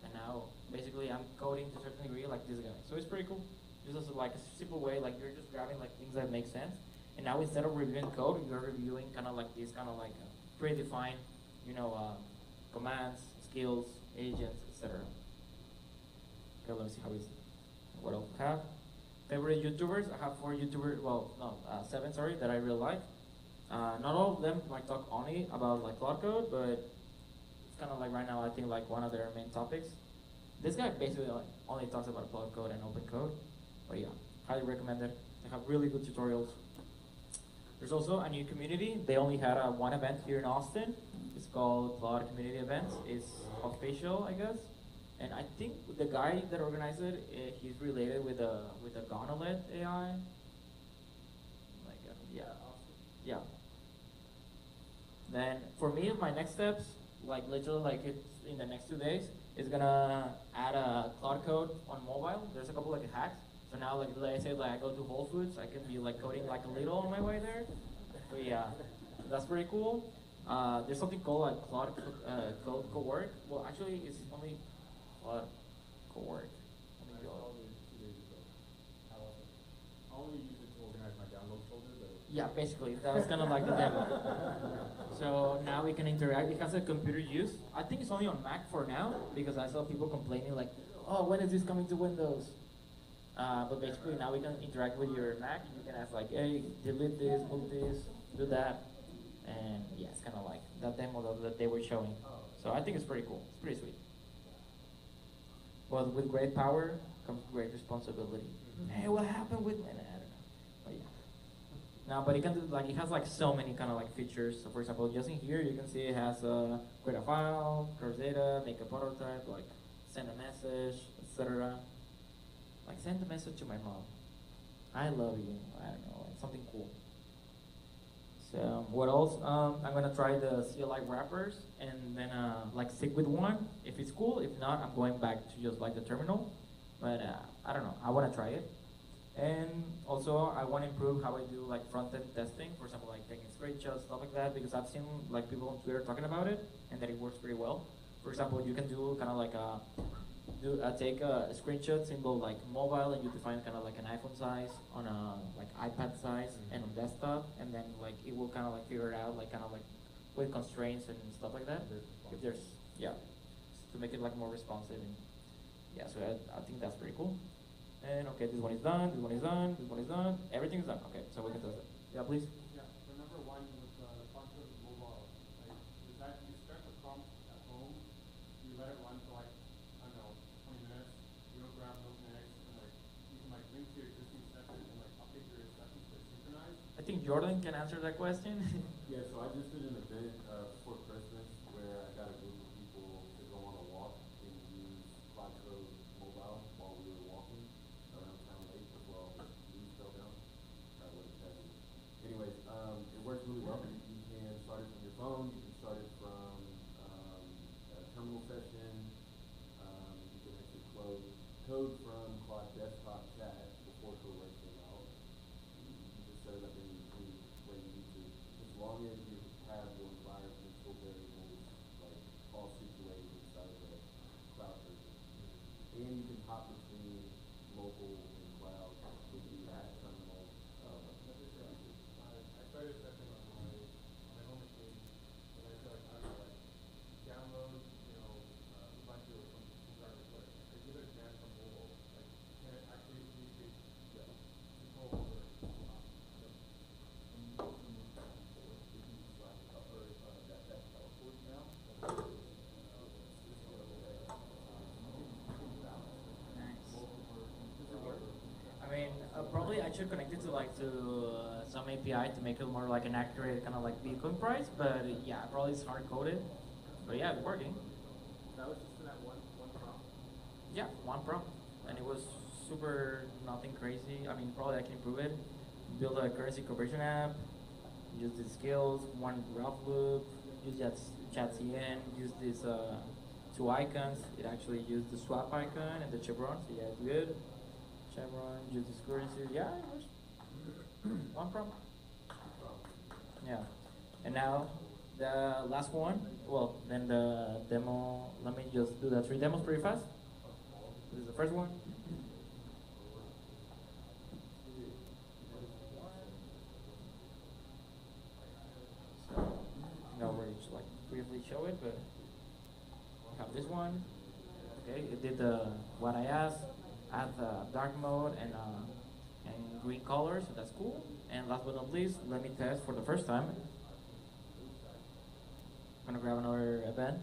And now, basically, I'm coding to a certain degree like this guy. So it's pretty cool. Just as like a simple way, like you're just grabbing like things that make sense. And now instead of reviewing code, you're reviewing kind of like this kind of like predefined, commands, skills, agents, etc. Okay, let's see how it's. What else we have? Favorite YouTubers. I have 4 YouTubers. Well, no, 7. Sorry, that I really like. Not all of them might talk only about like Cloud Code, but it's kind of like right now I think like one of their main topics. This guy basically only talks about Cloud Code and Open Code, but yeah, highly recommend it. They have really good tutorials. There's also a new community. They only had one event here in Austin. It's called Cloud Community Events. It's official, I guess. And I think the guy that organized it, he's related with a Gauntlet AI. Like yeah, yeah. Then for me, my next steps, like literally like it's in the next 2 days, is gonna add a Cloud Code on mobile. There's a couple like hacks. So now like let's say like I go to Whole Foods, I can be like coding like a little on my way there. But yeah, that's pretty cool. There's something called like Cloud Code Cowork. Well, actually, it's only Cloud Cowork. I saw it 2 days ago. How often? I only use it to organize my download folder, but Yeah, basically, that was kind of like the demo. So now we can interact. It has a computer use. I think it's only on Mac for now because I saw people complaining like, oh, when is this coming to Windows? But basically now we can interact with your Mac. You can ask like, hey, delete this, move this, do that. And yeah, it's kind of like that demo that they were showing. So I think it's pretty cool. It's pretty sweet. But with great power comes great responsibility. Hey, what happened with, I don't know. But yeah. No, but it can do, like it has like so many kind of like features. So for example, just in here you can see it has create a file, curse data, make a prototype, like send a message, etc. Like send a message to my mom. I love you. I don't know, like something cool. So what else? I'm gonna try the CLI wrappers and then like stick with one if it's cool. If not, I'm going back to just like the terminal. But I don't know. I wanna try it. And also I wanna improve how I do like front-end testing. For example, like taking screenshots, stuff like that, because I've seen like people on Twitter talking about it and that it works pretty well. For example, you can do kind of like take a screenshot symbol like mobile, and you define kind of like an iPhone size on a like iPad size and on desktop, and then like it will kind of like figure it out like kind of like with constraints and stuff like that. If there's to make it like more responsive. And yeah, so I think that's pretty cool. And okay, this one is done. This one is done. This one is done. Everything's done. Okay, so we can test it. Yeah, please. Yeah, for number one with the function mobile, like, is that you start the prompt at home, you let it run for like, I don't know, 20 minutes, you don't grab those next, and like, you can like link to your existing session and like update your sessions to synchronize. I think Jordan can answer that question. Yeah, so I just did an event before Christmas where I got a group of people to go on a walk and use Cloud Code mobile while we were walking around town lake as well. The leaves fell down. What is that? Anyways, it works really well. You can start it from your phone. You can start it from a terminal session. You can actually code from Cloud Desktop Chat before Cowork came out. You just set it up any way you need to. As long as you have your environmental variables like all situated inside of the cloud version. And you can hop between local and cloud with the terminal. I started a session on my home machine, and I feel like I don't know, like download, Ubuntu or some garbage, but I give it a command from mobile, like can it actually communicate control over I mean, probably I should connect it to like some API to make it more like an accurate kind of like Bitcoin price. But yeah, probably it's hard coded. But yeah, it's working. that was just in that one prompt. Yeah, one prompt, and it was super nothing crazy. I mean, probably I can improve it. Build a currency conversion app. Use the skills, one graph loop. Use that chat-cn. Use these two icons. It actually used the swap icon and the chevron. So yeah, it's good. Chevron, use this currency. Yeah, it works. One prompt. Yeah. And now the last one. Well, then the demo. Let me just do the 3 demos pretty fast. This is the first one. So, now we're just like briefly show it, but we have this one. Okay, it did what I asked, add dark mode and green color, so that's cool. And last but not least, let me test for the first time. I'm gonna grab another event.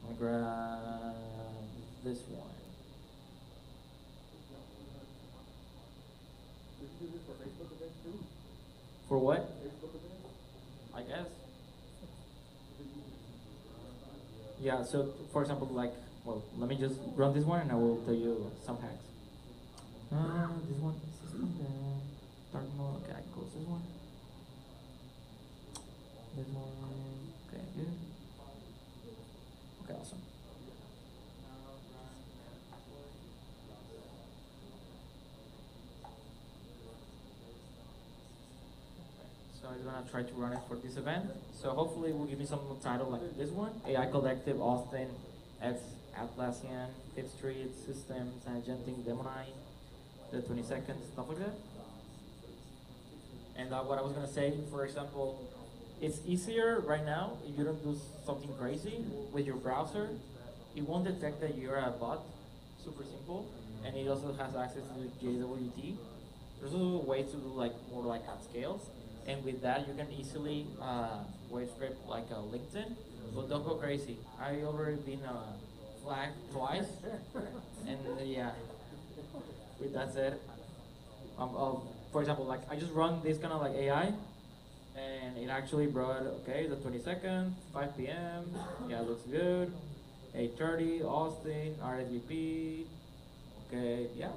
I'm gonna grab this one. We can do this for Facebook events too. For what? Facebook events. I guess. Yeah, so for example, like, well, let me just run this one and I will tell you some hacks. This one is this one, dark mode. Okay, I can close this one. This one, okay, good. Okay, awesome. So I'm gonna try to run it for this event. So hopefully it will give me some title like this one. AI Collective, Austin, X, Atlassian, Fifth Street, Systems, Agentic, Demoni, the 20 seconds, stuff like that. And what I was gonna say, for example, it's easier right now if you don't do something crazy with your browser. It won't detect that you're a bot, super simple, and it also has access to JWT. There's also a way to do like more like at scales, and with that you can easily wave script like a LinkedIn, but don't go crazy. I already been flagged twice, and yeah. With that said, for example, like I just run this kind of like AI, and it actually brought okay the 22nd, 5 p.m. Yeah, looks good. 8:30, Austin, RSVP. Okay, yeah,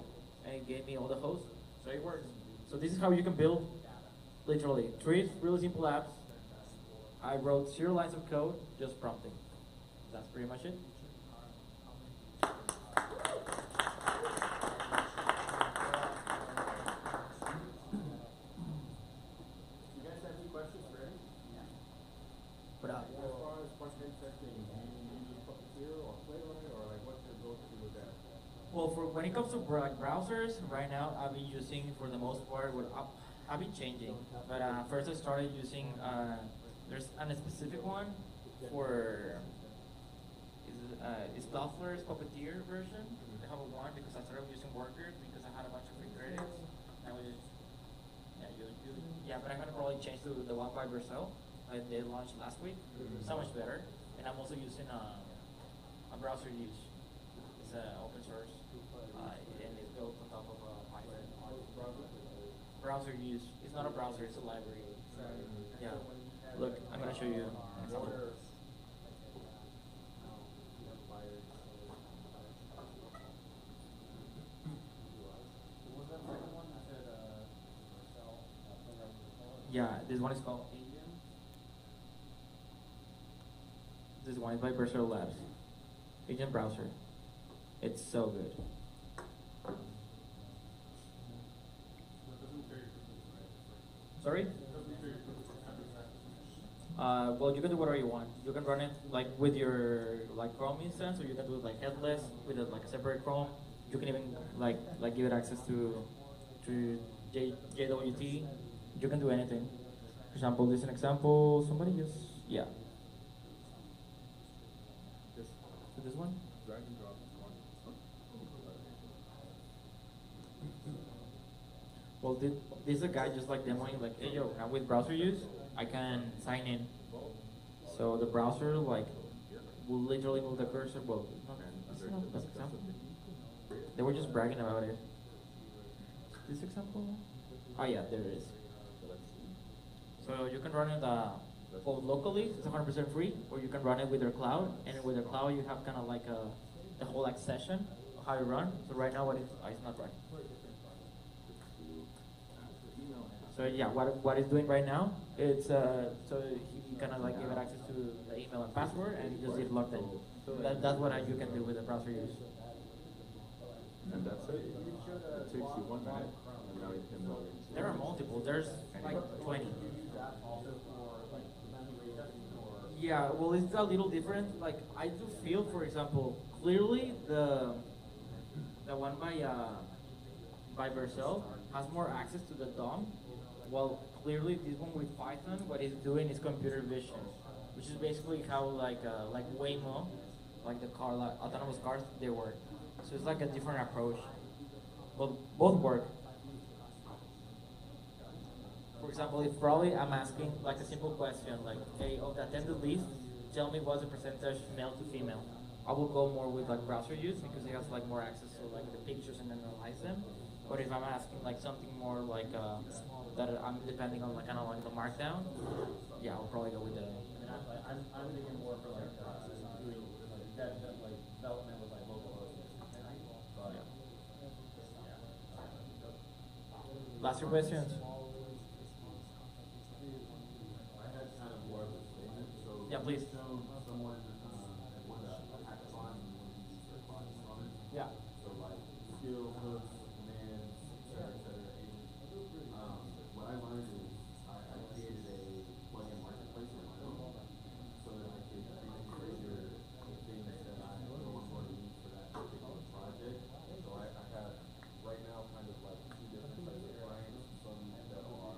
and it gave me all the hosts, so it works. So this is how you can build, literally, 3 really simple apps. I wrote 0 lines of code, just prompting. That's pretty much it. As far as content testing, do you use Puppeteer or Playwright, or like what's your go-to with that? Well, for when it comes to browsers, right now I've been using for the most part. I've been changing, but first I started using. There's a specific one for. It's Cloudflare's Puppeteer version. They have a one because I started using Workers because I had a bunch of free credits. I was just but I'm gonna probably change to the one by Vercel. They launched last week. So much better. And I'm also using a browser use. It's open source, and it's built on top of Python. Browser use. It's not a browser. It's a library. Yeah. Look, I'm gonna show you an example. Yeah, this one is called Alien. This one is by Vercel Labs. Agent browser. It's so good. Sorry? Well, you can do whatever you want. You can run it like with your like Chrome instance, or you can do it like headless with like a separate Chrome. You can even like give it access to JWT. You can do anything. For example, this is an example. Somebody just yeah. This one. Drag and drop one. Well, this is a guy just like demoing like, hey yo, now with browser use, I can sign in. So the browser like will literally move the cursor. Well, this is not the best example. They were just bragging about it. This example? Oh yeah, there it is. So you can run it both locally, it's 100% free, or you can run it with your cloud. And with your cloud, you have kind of like the whole like session of how you run. So right now, it's not running. So yeah, what it's doing right now, it's so you kind of like give it access to the email and password, and you just get logged in. So that's what you can do with the browser use. And that's it. It takes you 1 minute, and now you can log into. There are multiple. There's like 20. Yeah, well, it's a little different. Like I do feel, for example, clearly the one by Vercel has more access to the DOM. Well, clearly this one with Python, what it's doing is computer vision. which is basically how like Waymo, like the car, like autonomous cars, they work. So it's like a different approach, but both work. For example, if probably I'm asking like a simple question, like, hey, of the attended list, tell me what's the percentage male to female. I will go more with like browser use because it has like more access to like the pictures and analyze them. But if I'm asking like something more like that I'm depending on like kind of like the markdown, yeah, I'll probably go with the. I mean, I'm thinking more for like doing like like development with like local hosting. But Yeah. yeah. Last two questions. I had kind of more of a statement, so. Yeah, please. Someone, at one hackathon, and one of these responses on it. Yeah. So like, skill, hooks, commands, et cetera, what I learned is I created a plugin marketplace on my own, so that I could pre-configure the things that I know I'm going to need for that particular project. So I have, right now, kind of like two different types of clients, some that are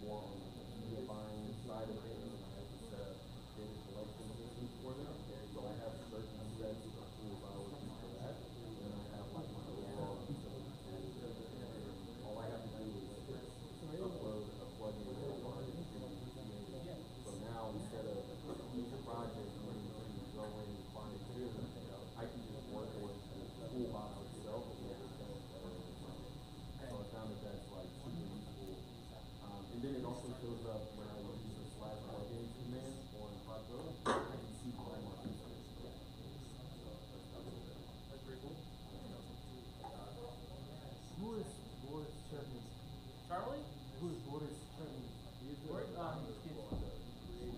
more on the media buying side of things, and I have to set up data collection systems for them. So I have certain sets of tools I would use for that, and then I have like my overall utility tools, and all I have to do is upload a plugin that I want to create. So now instead of each project needing to go in and find a tune, I can just work with the toolbox itself and make it better from it. So I found that that's like super useful. And then it also shows up when I use the slash plugins command on Hot Code, I can see all my resources. So that's pretty cool. Who is Boris Cherny? Charlie? Who is Boris Cherny?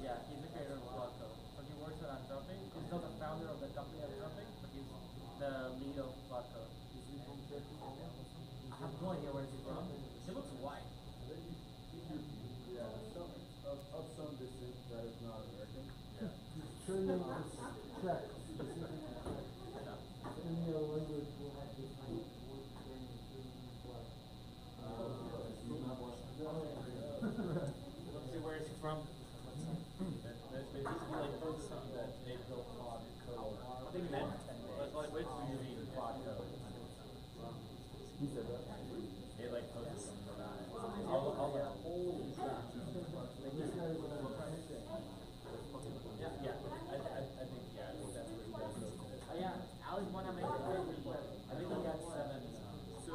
Yeah, he's the creator of Blocko. So he works at Anthropic. He's not the founder of the company Anthropic, but he's the lead of Blocko. Is he from Turkey? I have no idea where he's from. He looks white. Yeah, of some distance that is not American. Yeah. Cherny is track, specific track. So any other language will have this word training, black. He's not Washington. Let's see, where is he from? That's basically like something that they built on code. I think men. That's like wait for you. Using Cloud Code. He said that. They like posted something about it. I'll like, holy crap. This guy is Yeah, I think that's where he goes. Yeah, Alex wanna make it great report. I think he got 7. So,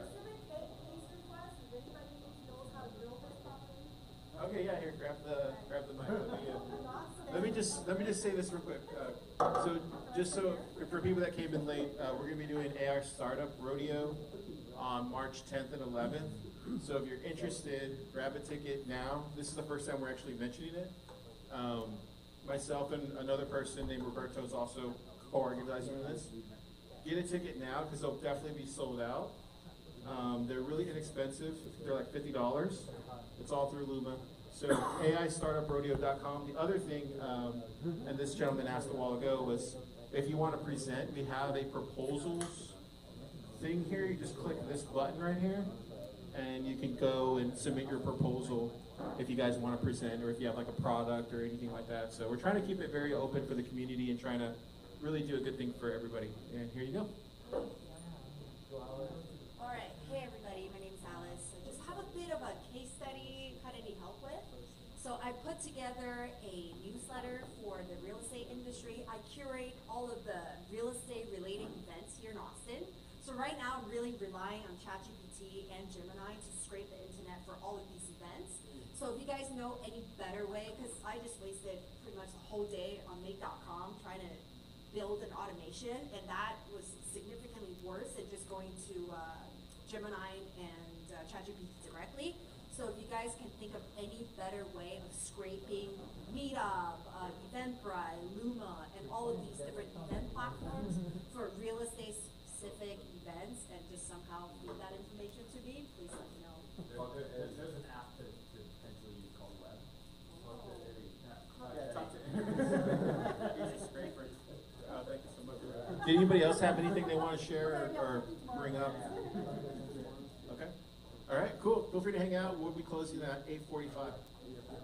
specific case request, if anybody knows how to build this properly. Okay, yeah, here, grab the mic. Let me just say this real quick. So for people that came in late, we're gonna be doing AR Startup Rodeo on March 10th and 11th. So if you're interested, grab a ticket now. This is the first time we're actually mentioning it. Myself and another person named Roberto is also co-organizing this. Get a ticket now because they'll definitely be sold out. They're really inexpensive. They're like $50. It's all through Luma. So AIStartupRodeo.com. The other thing, and this gentleman asked a while ago, was if you want to present, we have a proposals thing here. You just click this button right here, and you can go and submit your proposal if you guys want to present or if you have like a product or anything like that. So we're trying to keep it very open for the community and trying to really do a good thing for everybody. And here you go. All right, hey everybody, my name's Alice. I just have a bit of a case study kind of need help with. So I put together a newsletter for the real estate industry. I curate all of the real estate related events here in Austin. So right now I'm really relying on ChatGPT and Gemini to scrape the internet for all of these events. So if you guys know any better way, because I just wasted pretty much the whole day on make.com trying to build an automation, and that was significantly worse than just going to Gemini and ChatGPT directly. So if you guys can think of any better way of scraping Meetup, Eventbrite, Luma, and all of these different event platforms for real estate specific events, and just somehow feed that information to me, please let me know. There's an app to potentially use called Web. Thank you so much. Did anybody else have anything they want to share or bring up? Okay. All right, cool. Feel free to hang out. We'll be closing at 8:45.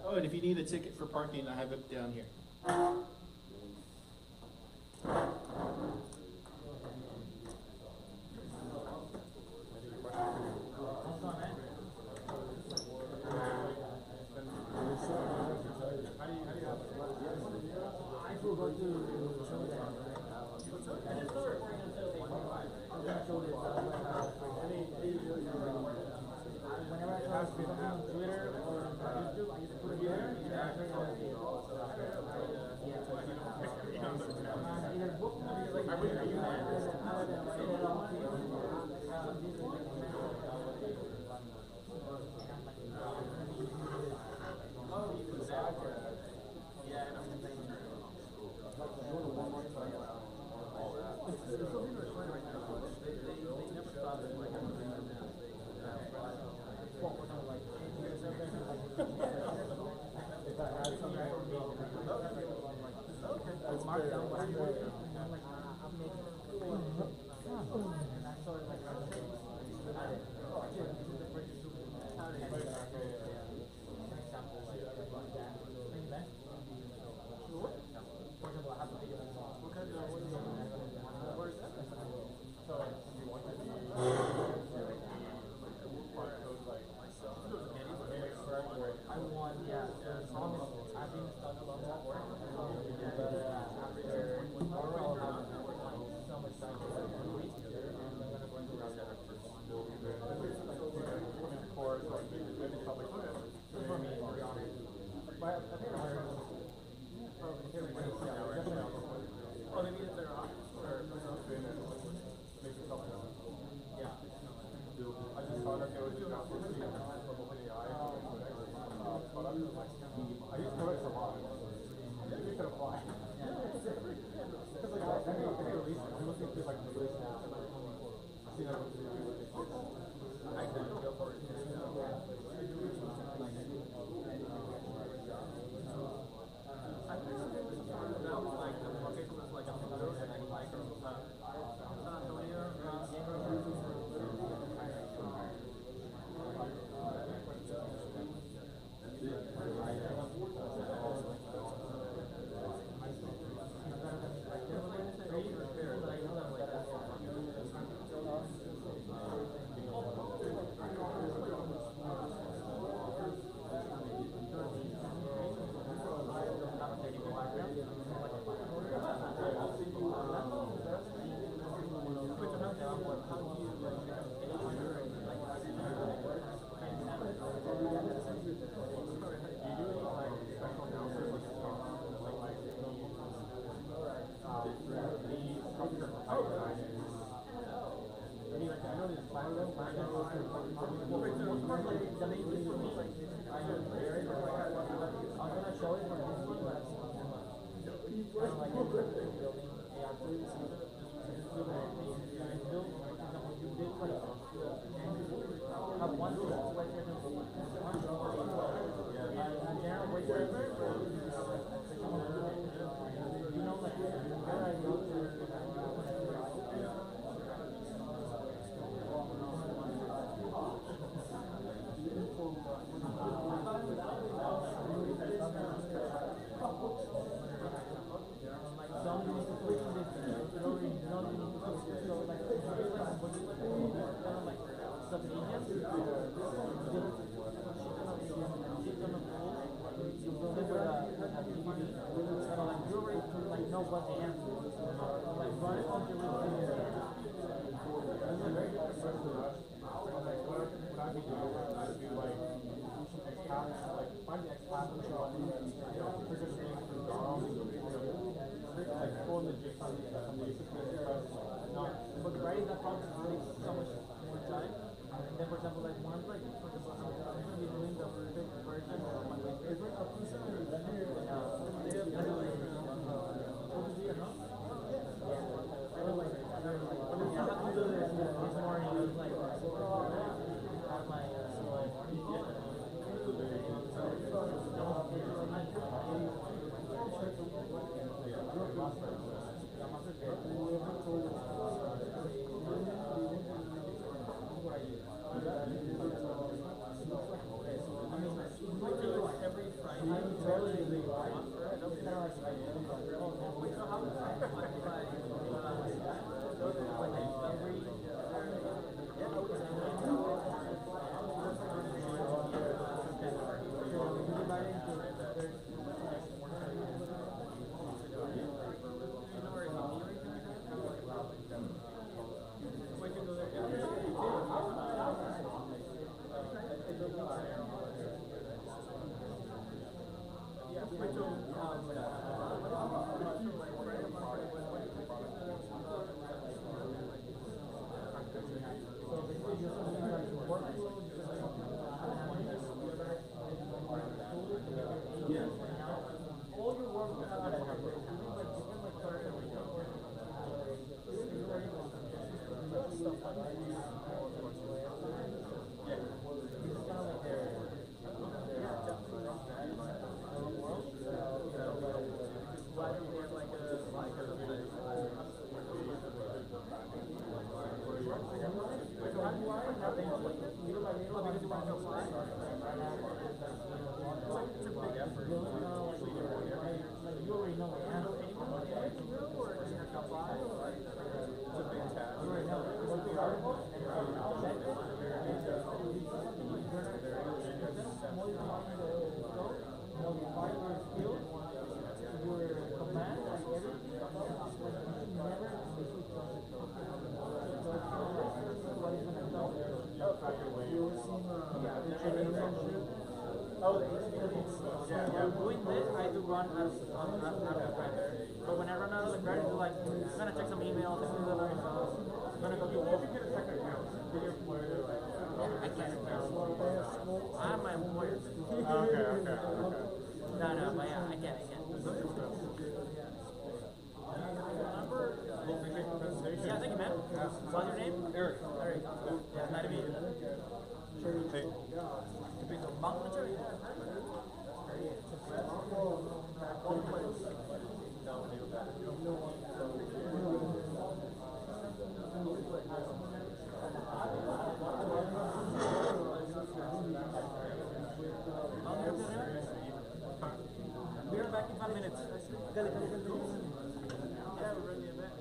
Oh, and if you need a ticket for parking, I have it down here. I forgot to show that. I'm gonna show this. Whenever I saw something on Twitter or on YouTube, I just put it there and I turn it on. Either book Doing this, I do run out of grinder. But when I run out of the grinder, it's like, I'm gonna check some emails, I'm gonna go do work. I can't. I'm my employer. Okay. No, but yeah, I can't. Yeah, thank you, man. What's your name? Eric. Yeah, nice to meet you. Hey. Mountain maturity. Be right back in 5 minutes. Yeah, we're running a bit.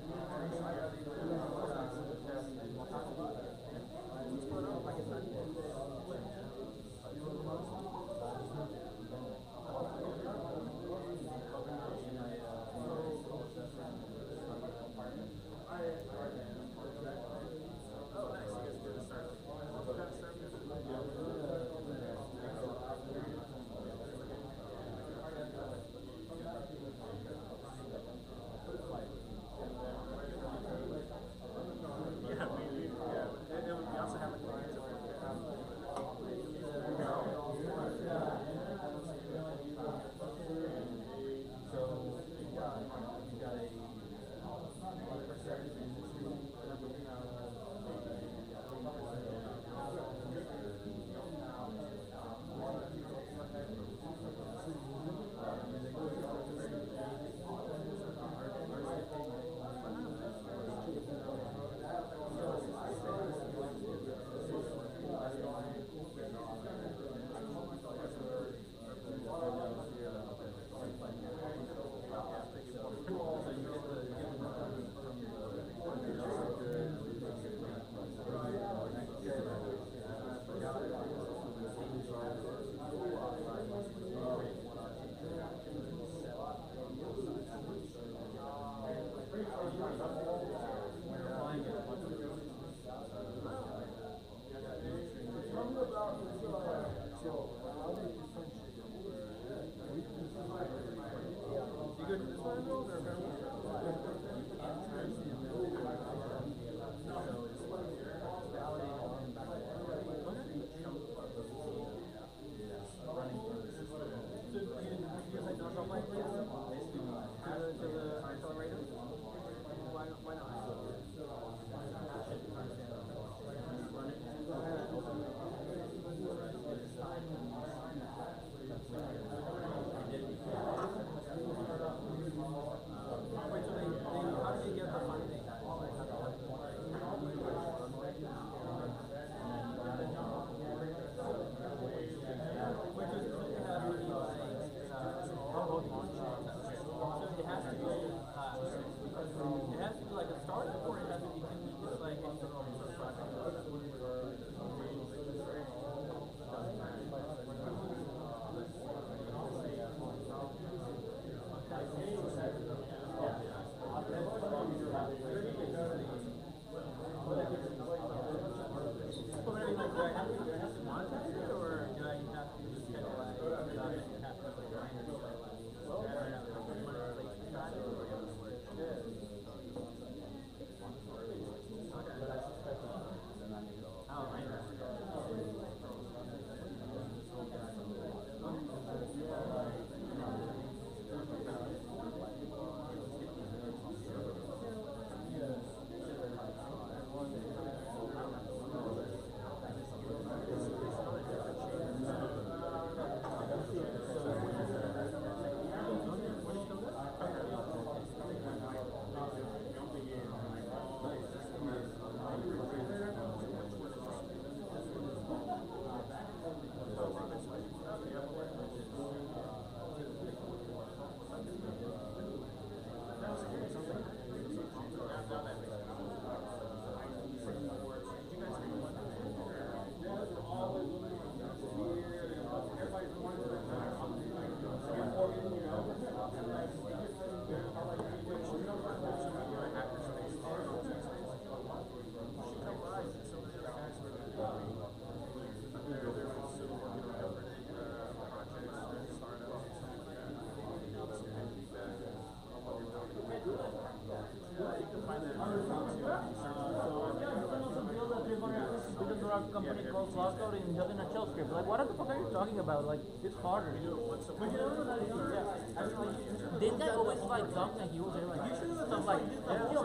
company called Cloud Code and building a shell script. Like, what the fuck are you talking about? Like, it's harder. Yeah. I mean, like, didn't that always like dunk that he was there? Like, you should have some like, oh, I know.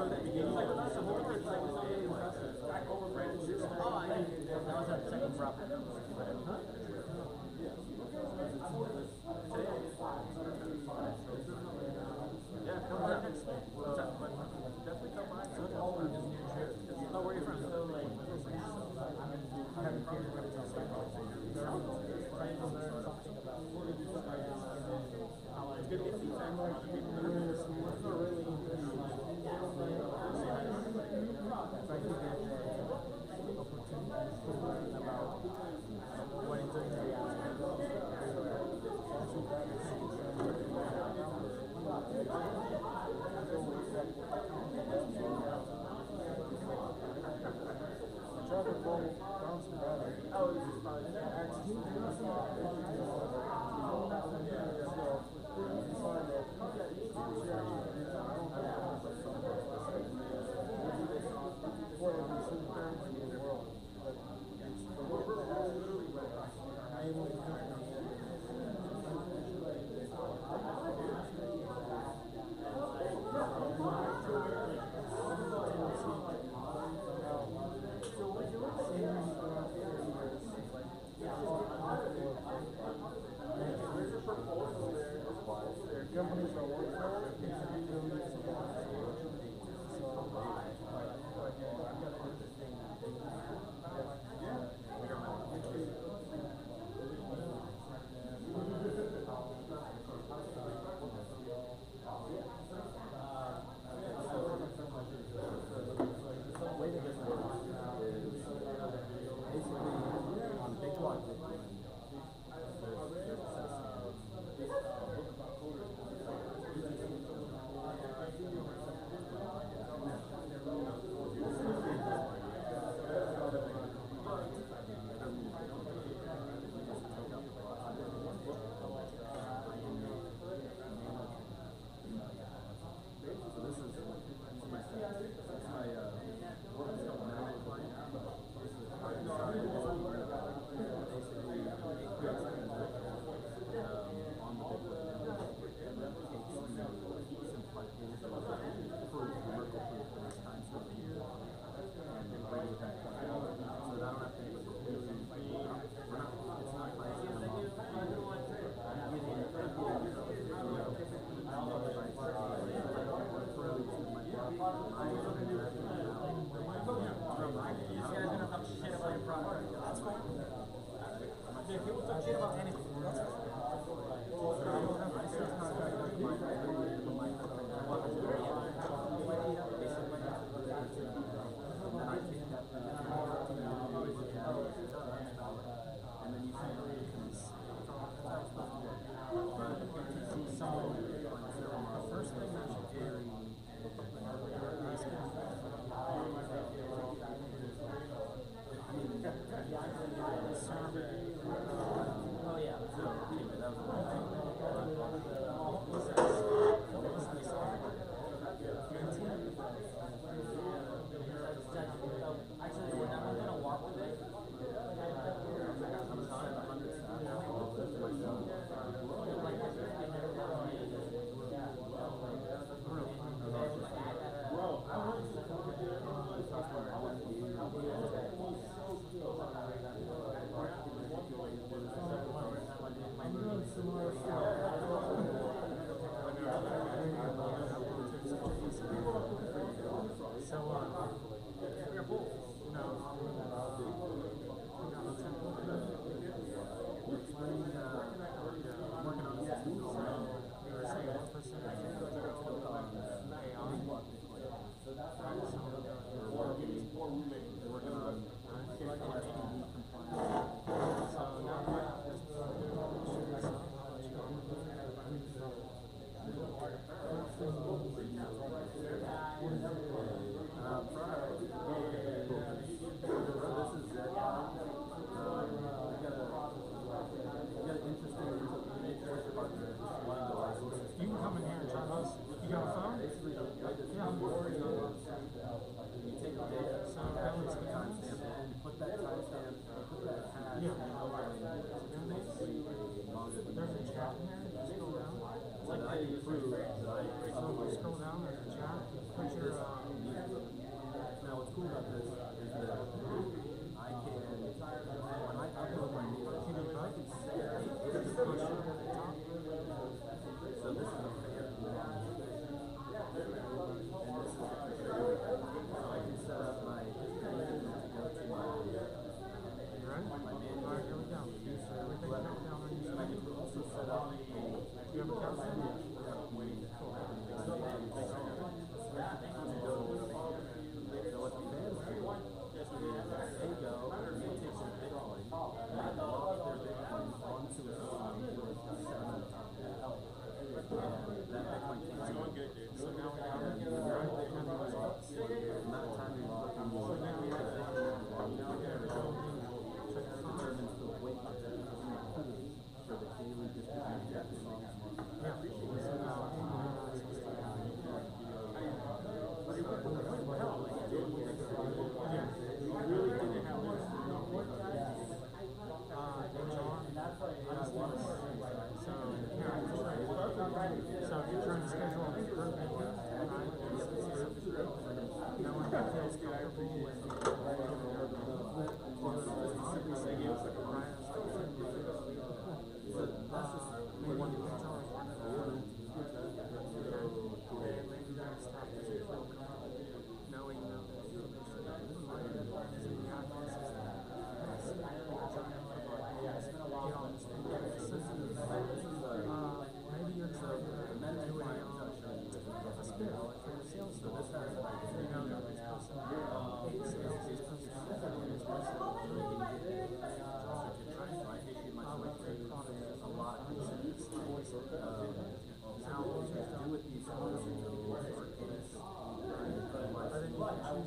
That was our second prop. Huh? Yeah, come on. What's up? Definitely come by. Oh, where are you from? It's good to get feedback from other people.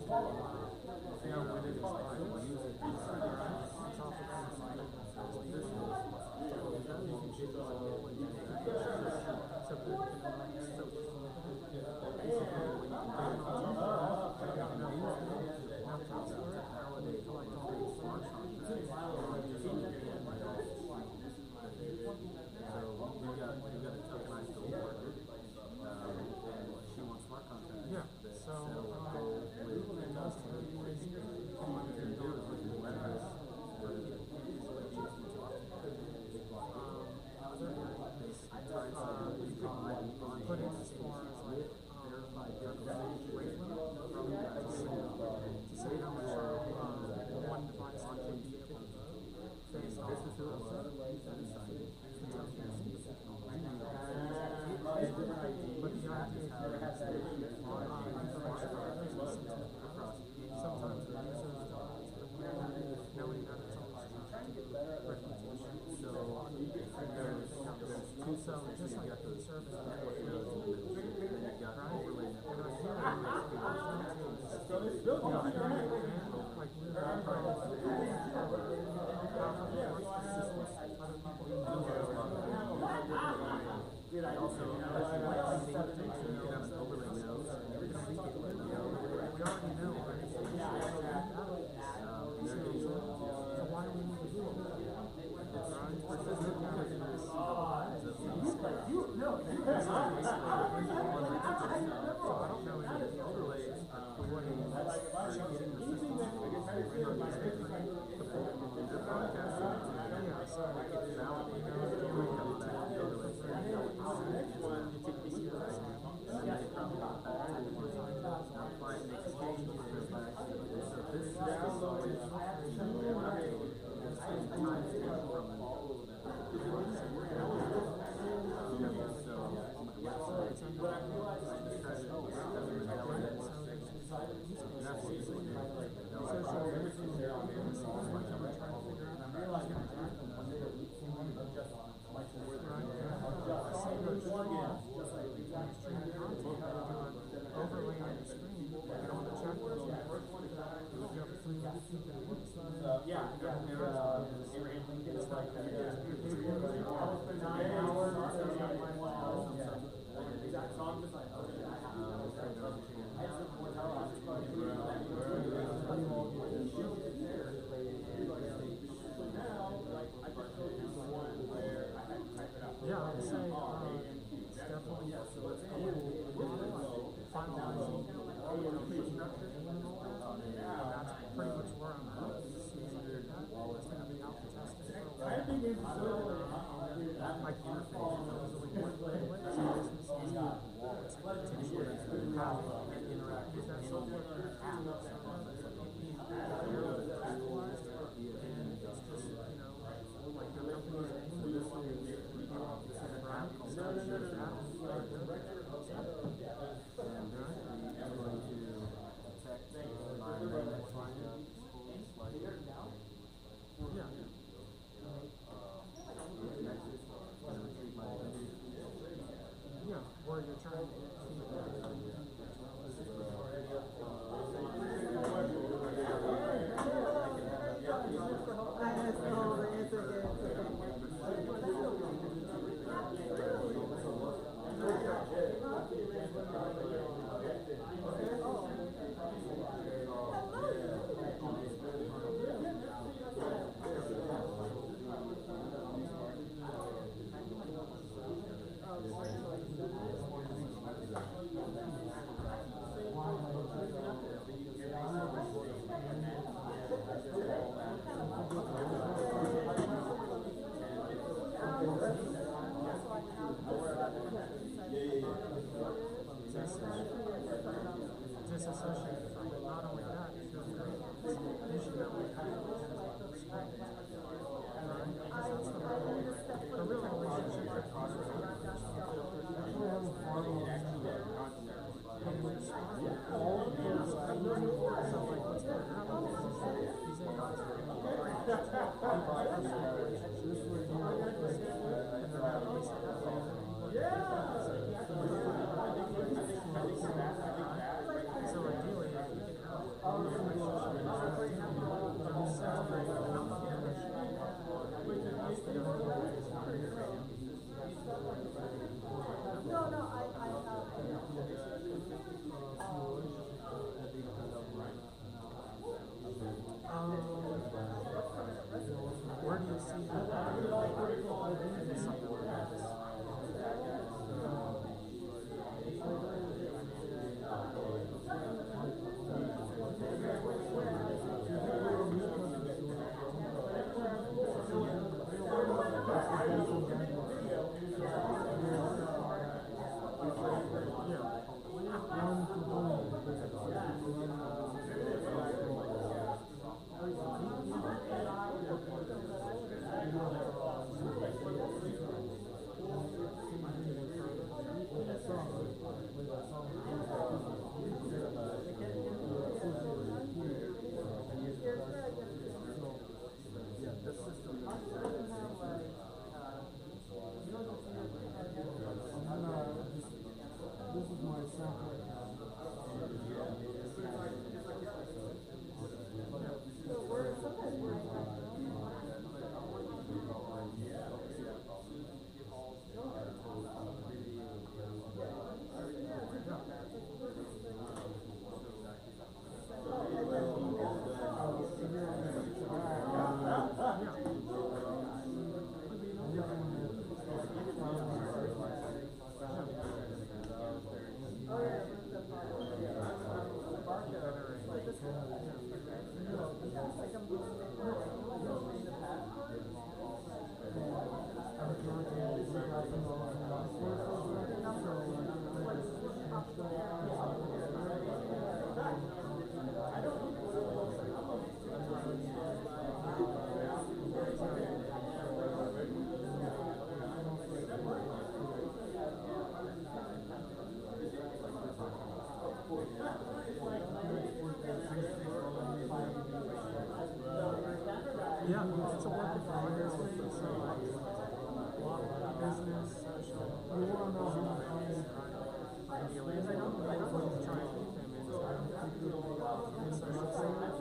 See how when it expires, use it on top of that, this is business, social, you wanna know how many ideally, I know everyone's trying to keep them in social segment.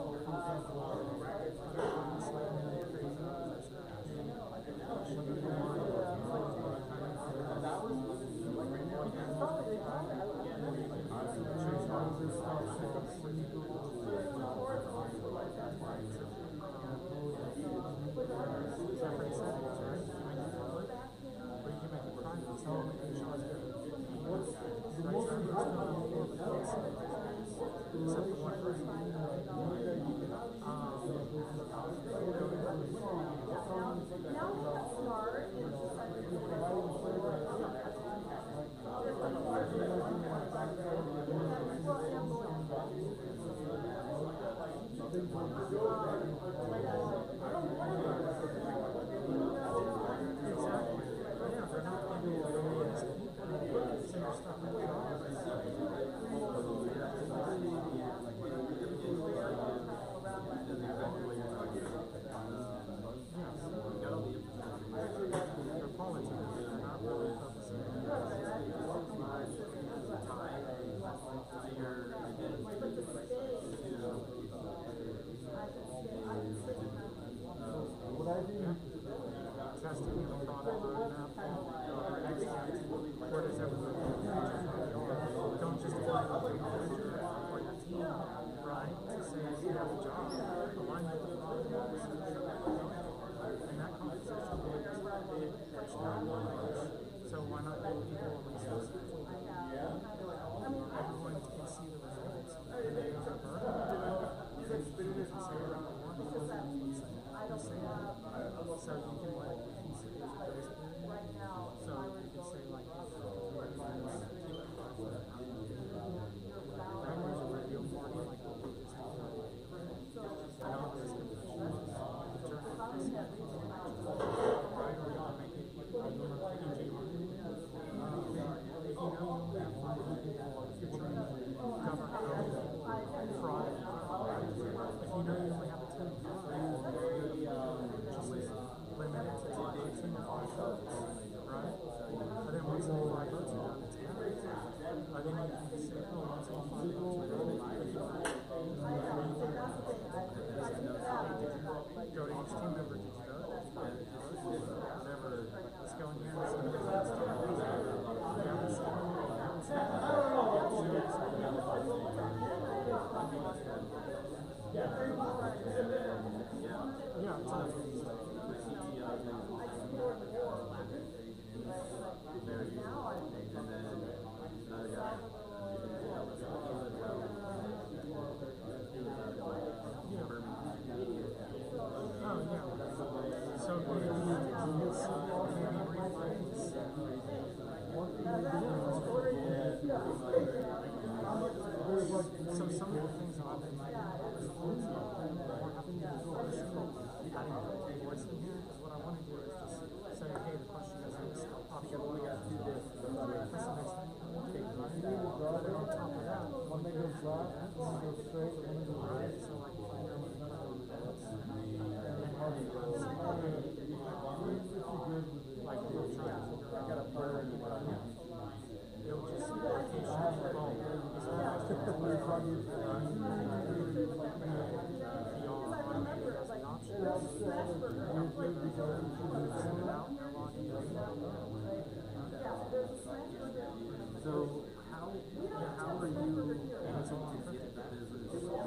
So how are you able to get that business?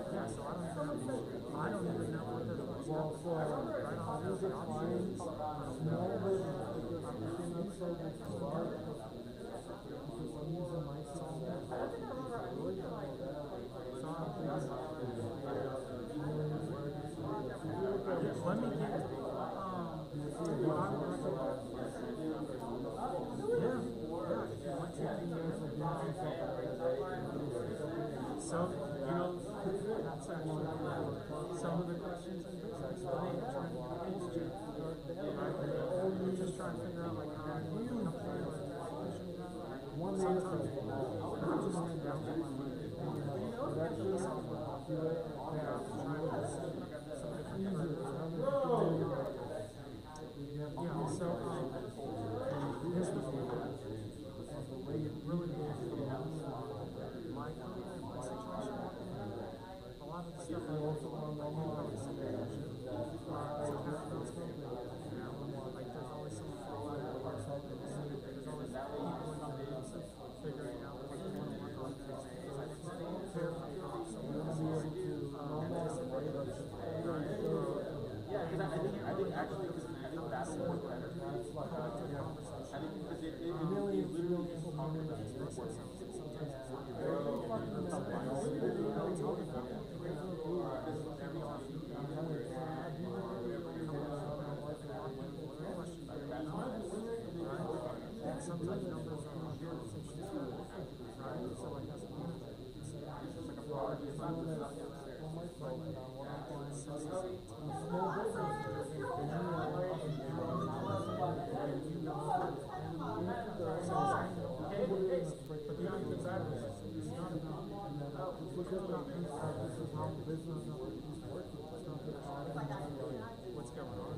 Yeah, so I don't even know what they're doing. Well, so right on the options. Small business, I'm looking up so that you are, because I'm using my software. Let me get so, you know, that's actually some of the questions in business. Trying to get you, right? You're just trying to figure out like how you compare with one sometimes just sit down with my money. But actually, software, trying to see some different because it literally is talking about the airport. Sometimes numbers are on here, right? So like that's like a product what's going on?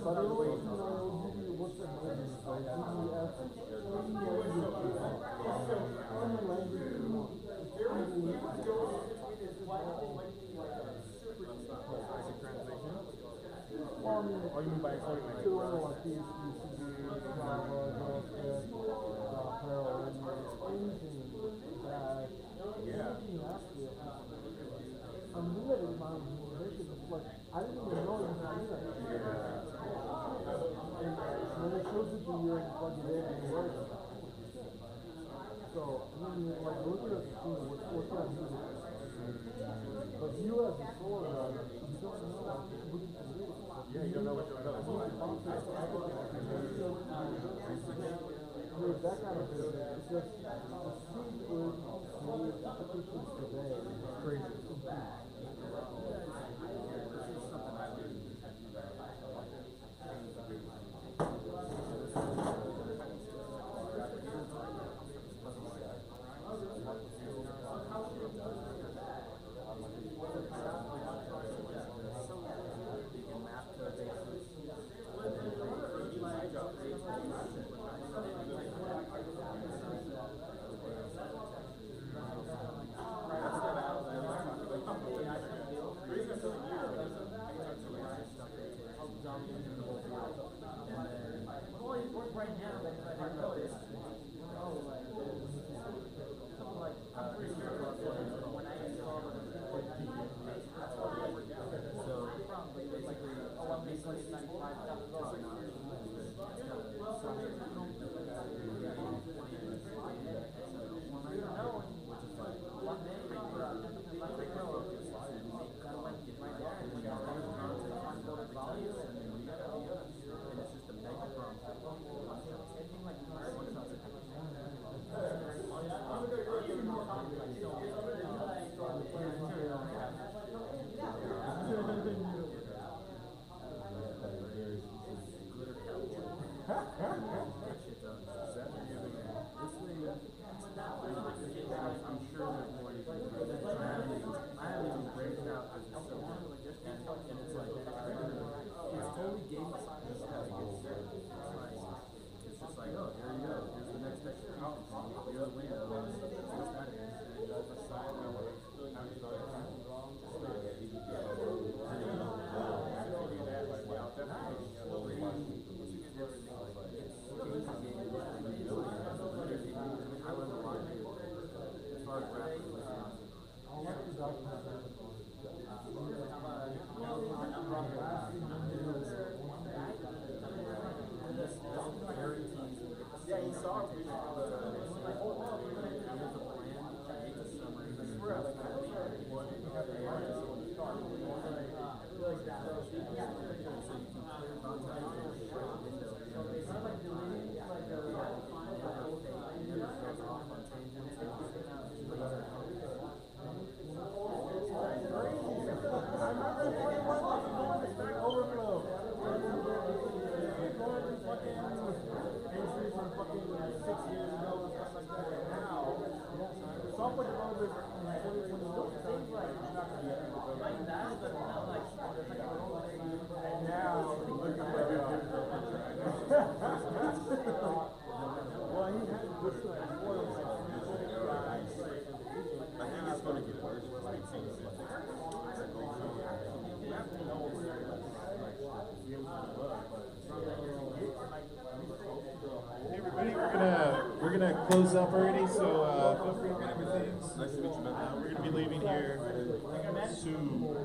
But it will give you what's the What do you mean by coding language? To like PHP, Java, JavaScript, Perl, anything that Yeah. you ask it. I'm limited in my information. It's like, I didn't even know you had that. And when it shows it to you and plug it in and it works. So, I mean, like, look at the thing, what can I do with it? But you as a solar guy, you don't know what you can do. Yeah, you don't know what you're doing. I mean, that kind of business, it's just, the speed with the applications today is crazy. We're gonna close up already, so feel free to grab your things. Nice to meet you, man. We're gonna be leaving here soon.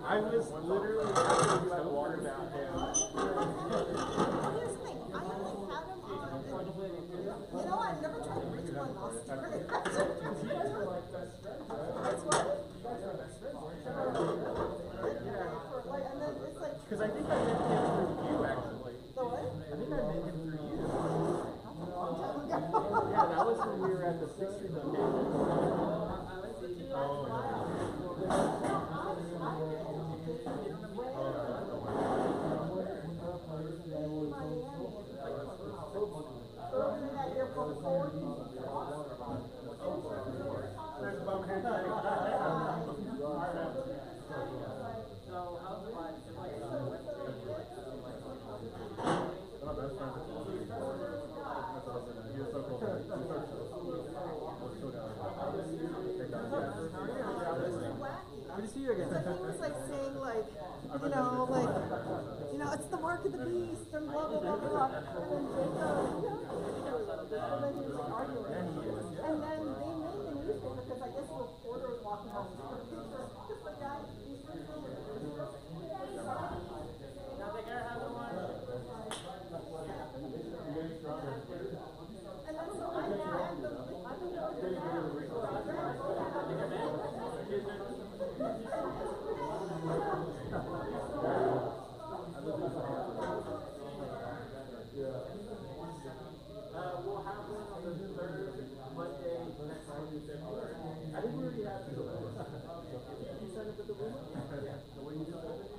I was literally having my water down here. Here's the thing, I only had them on, you know, I've never tried to reach one last year. It's what? Yeah. Like, and then it's like. Because I think Good to see you again. So he was like saying like, it's the mark of the beast and blah blah blah blah. And then Jacob, and then he was like arguing. And then they made the newspaper because I guess the reporter was walking home. Because the guy, he's from Now they gotta have the one. and then so I grabbed the We'll have one on the 3rd Monday next month in February. I think we already have two. You signed up at the room? Yeah. The way you just said it?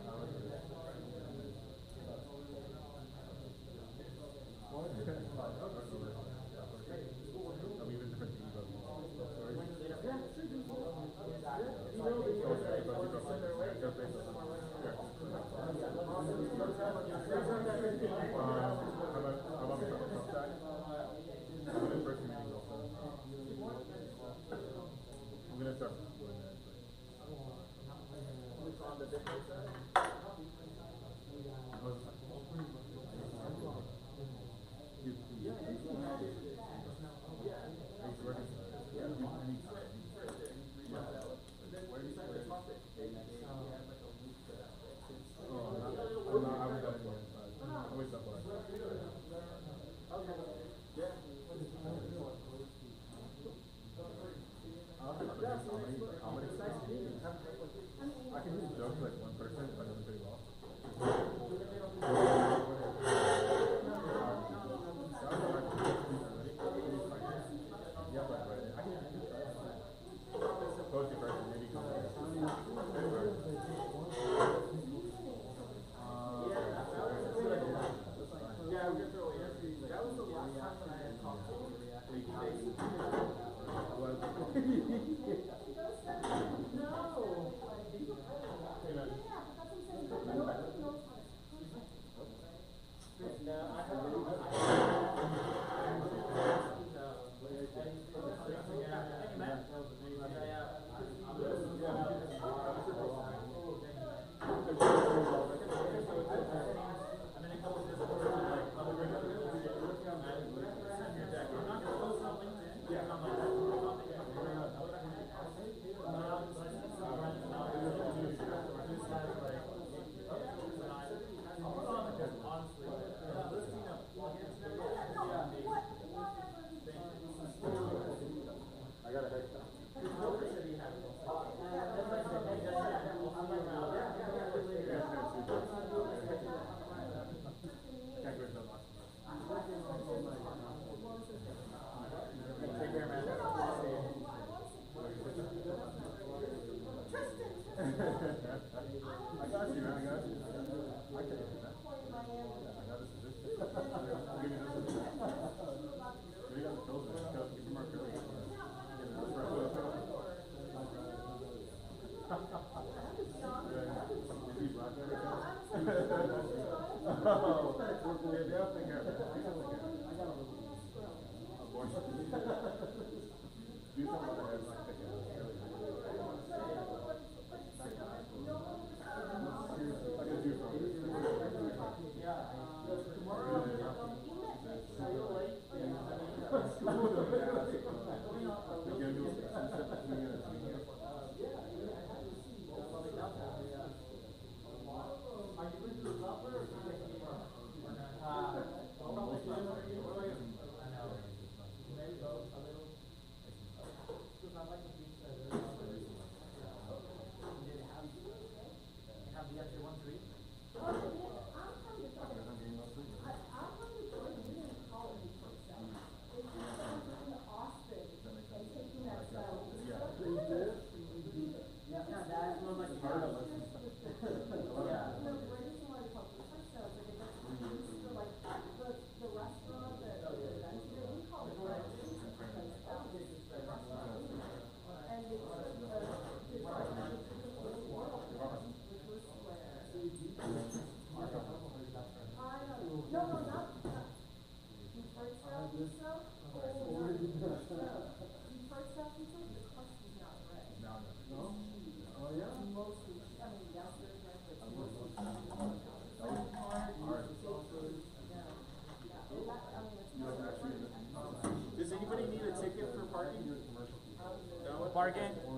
working?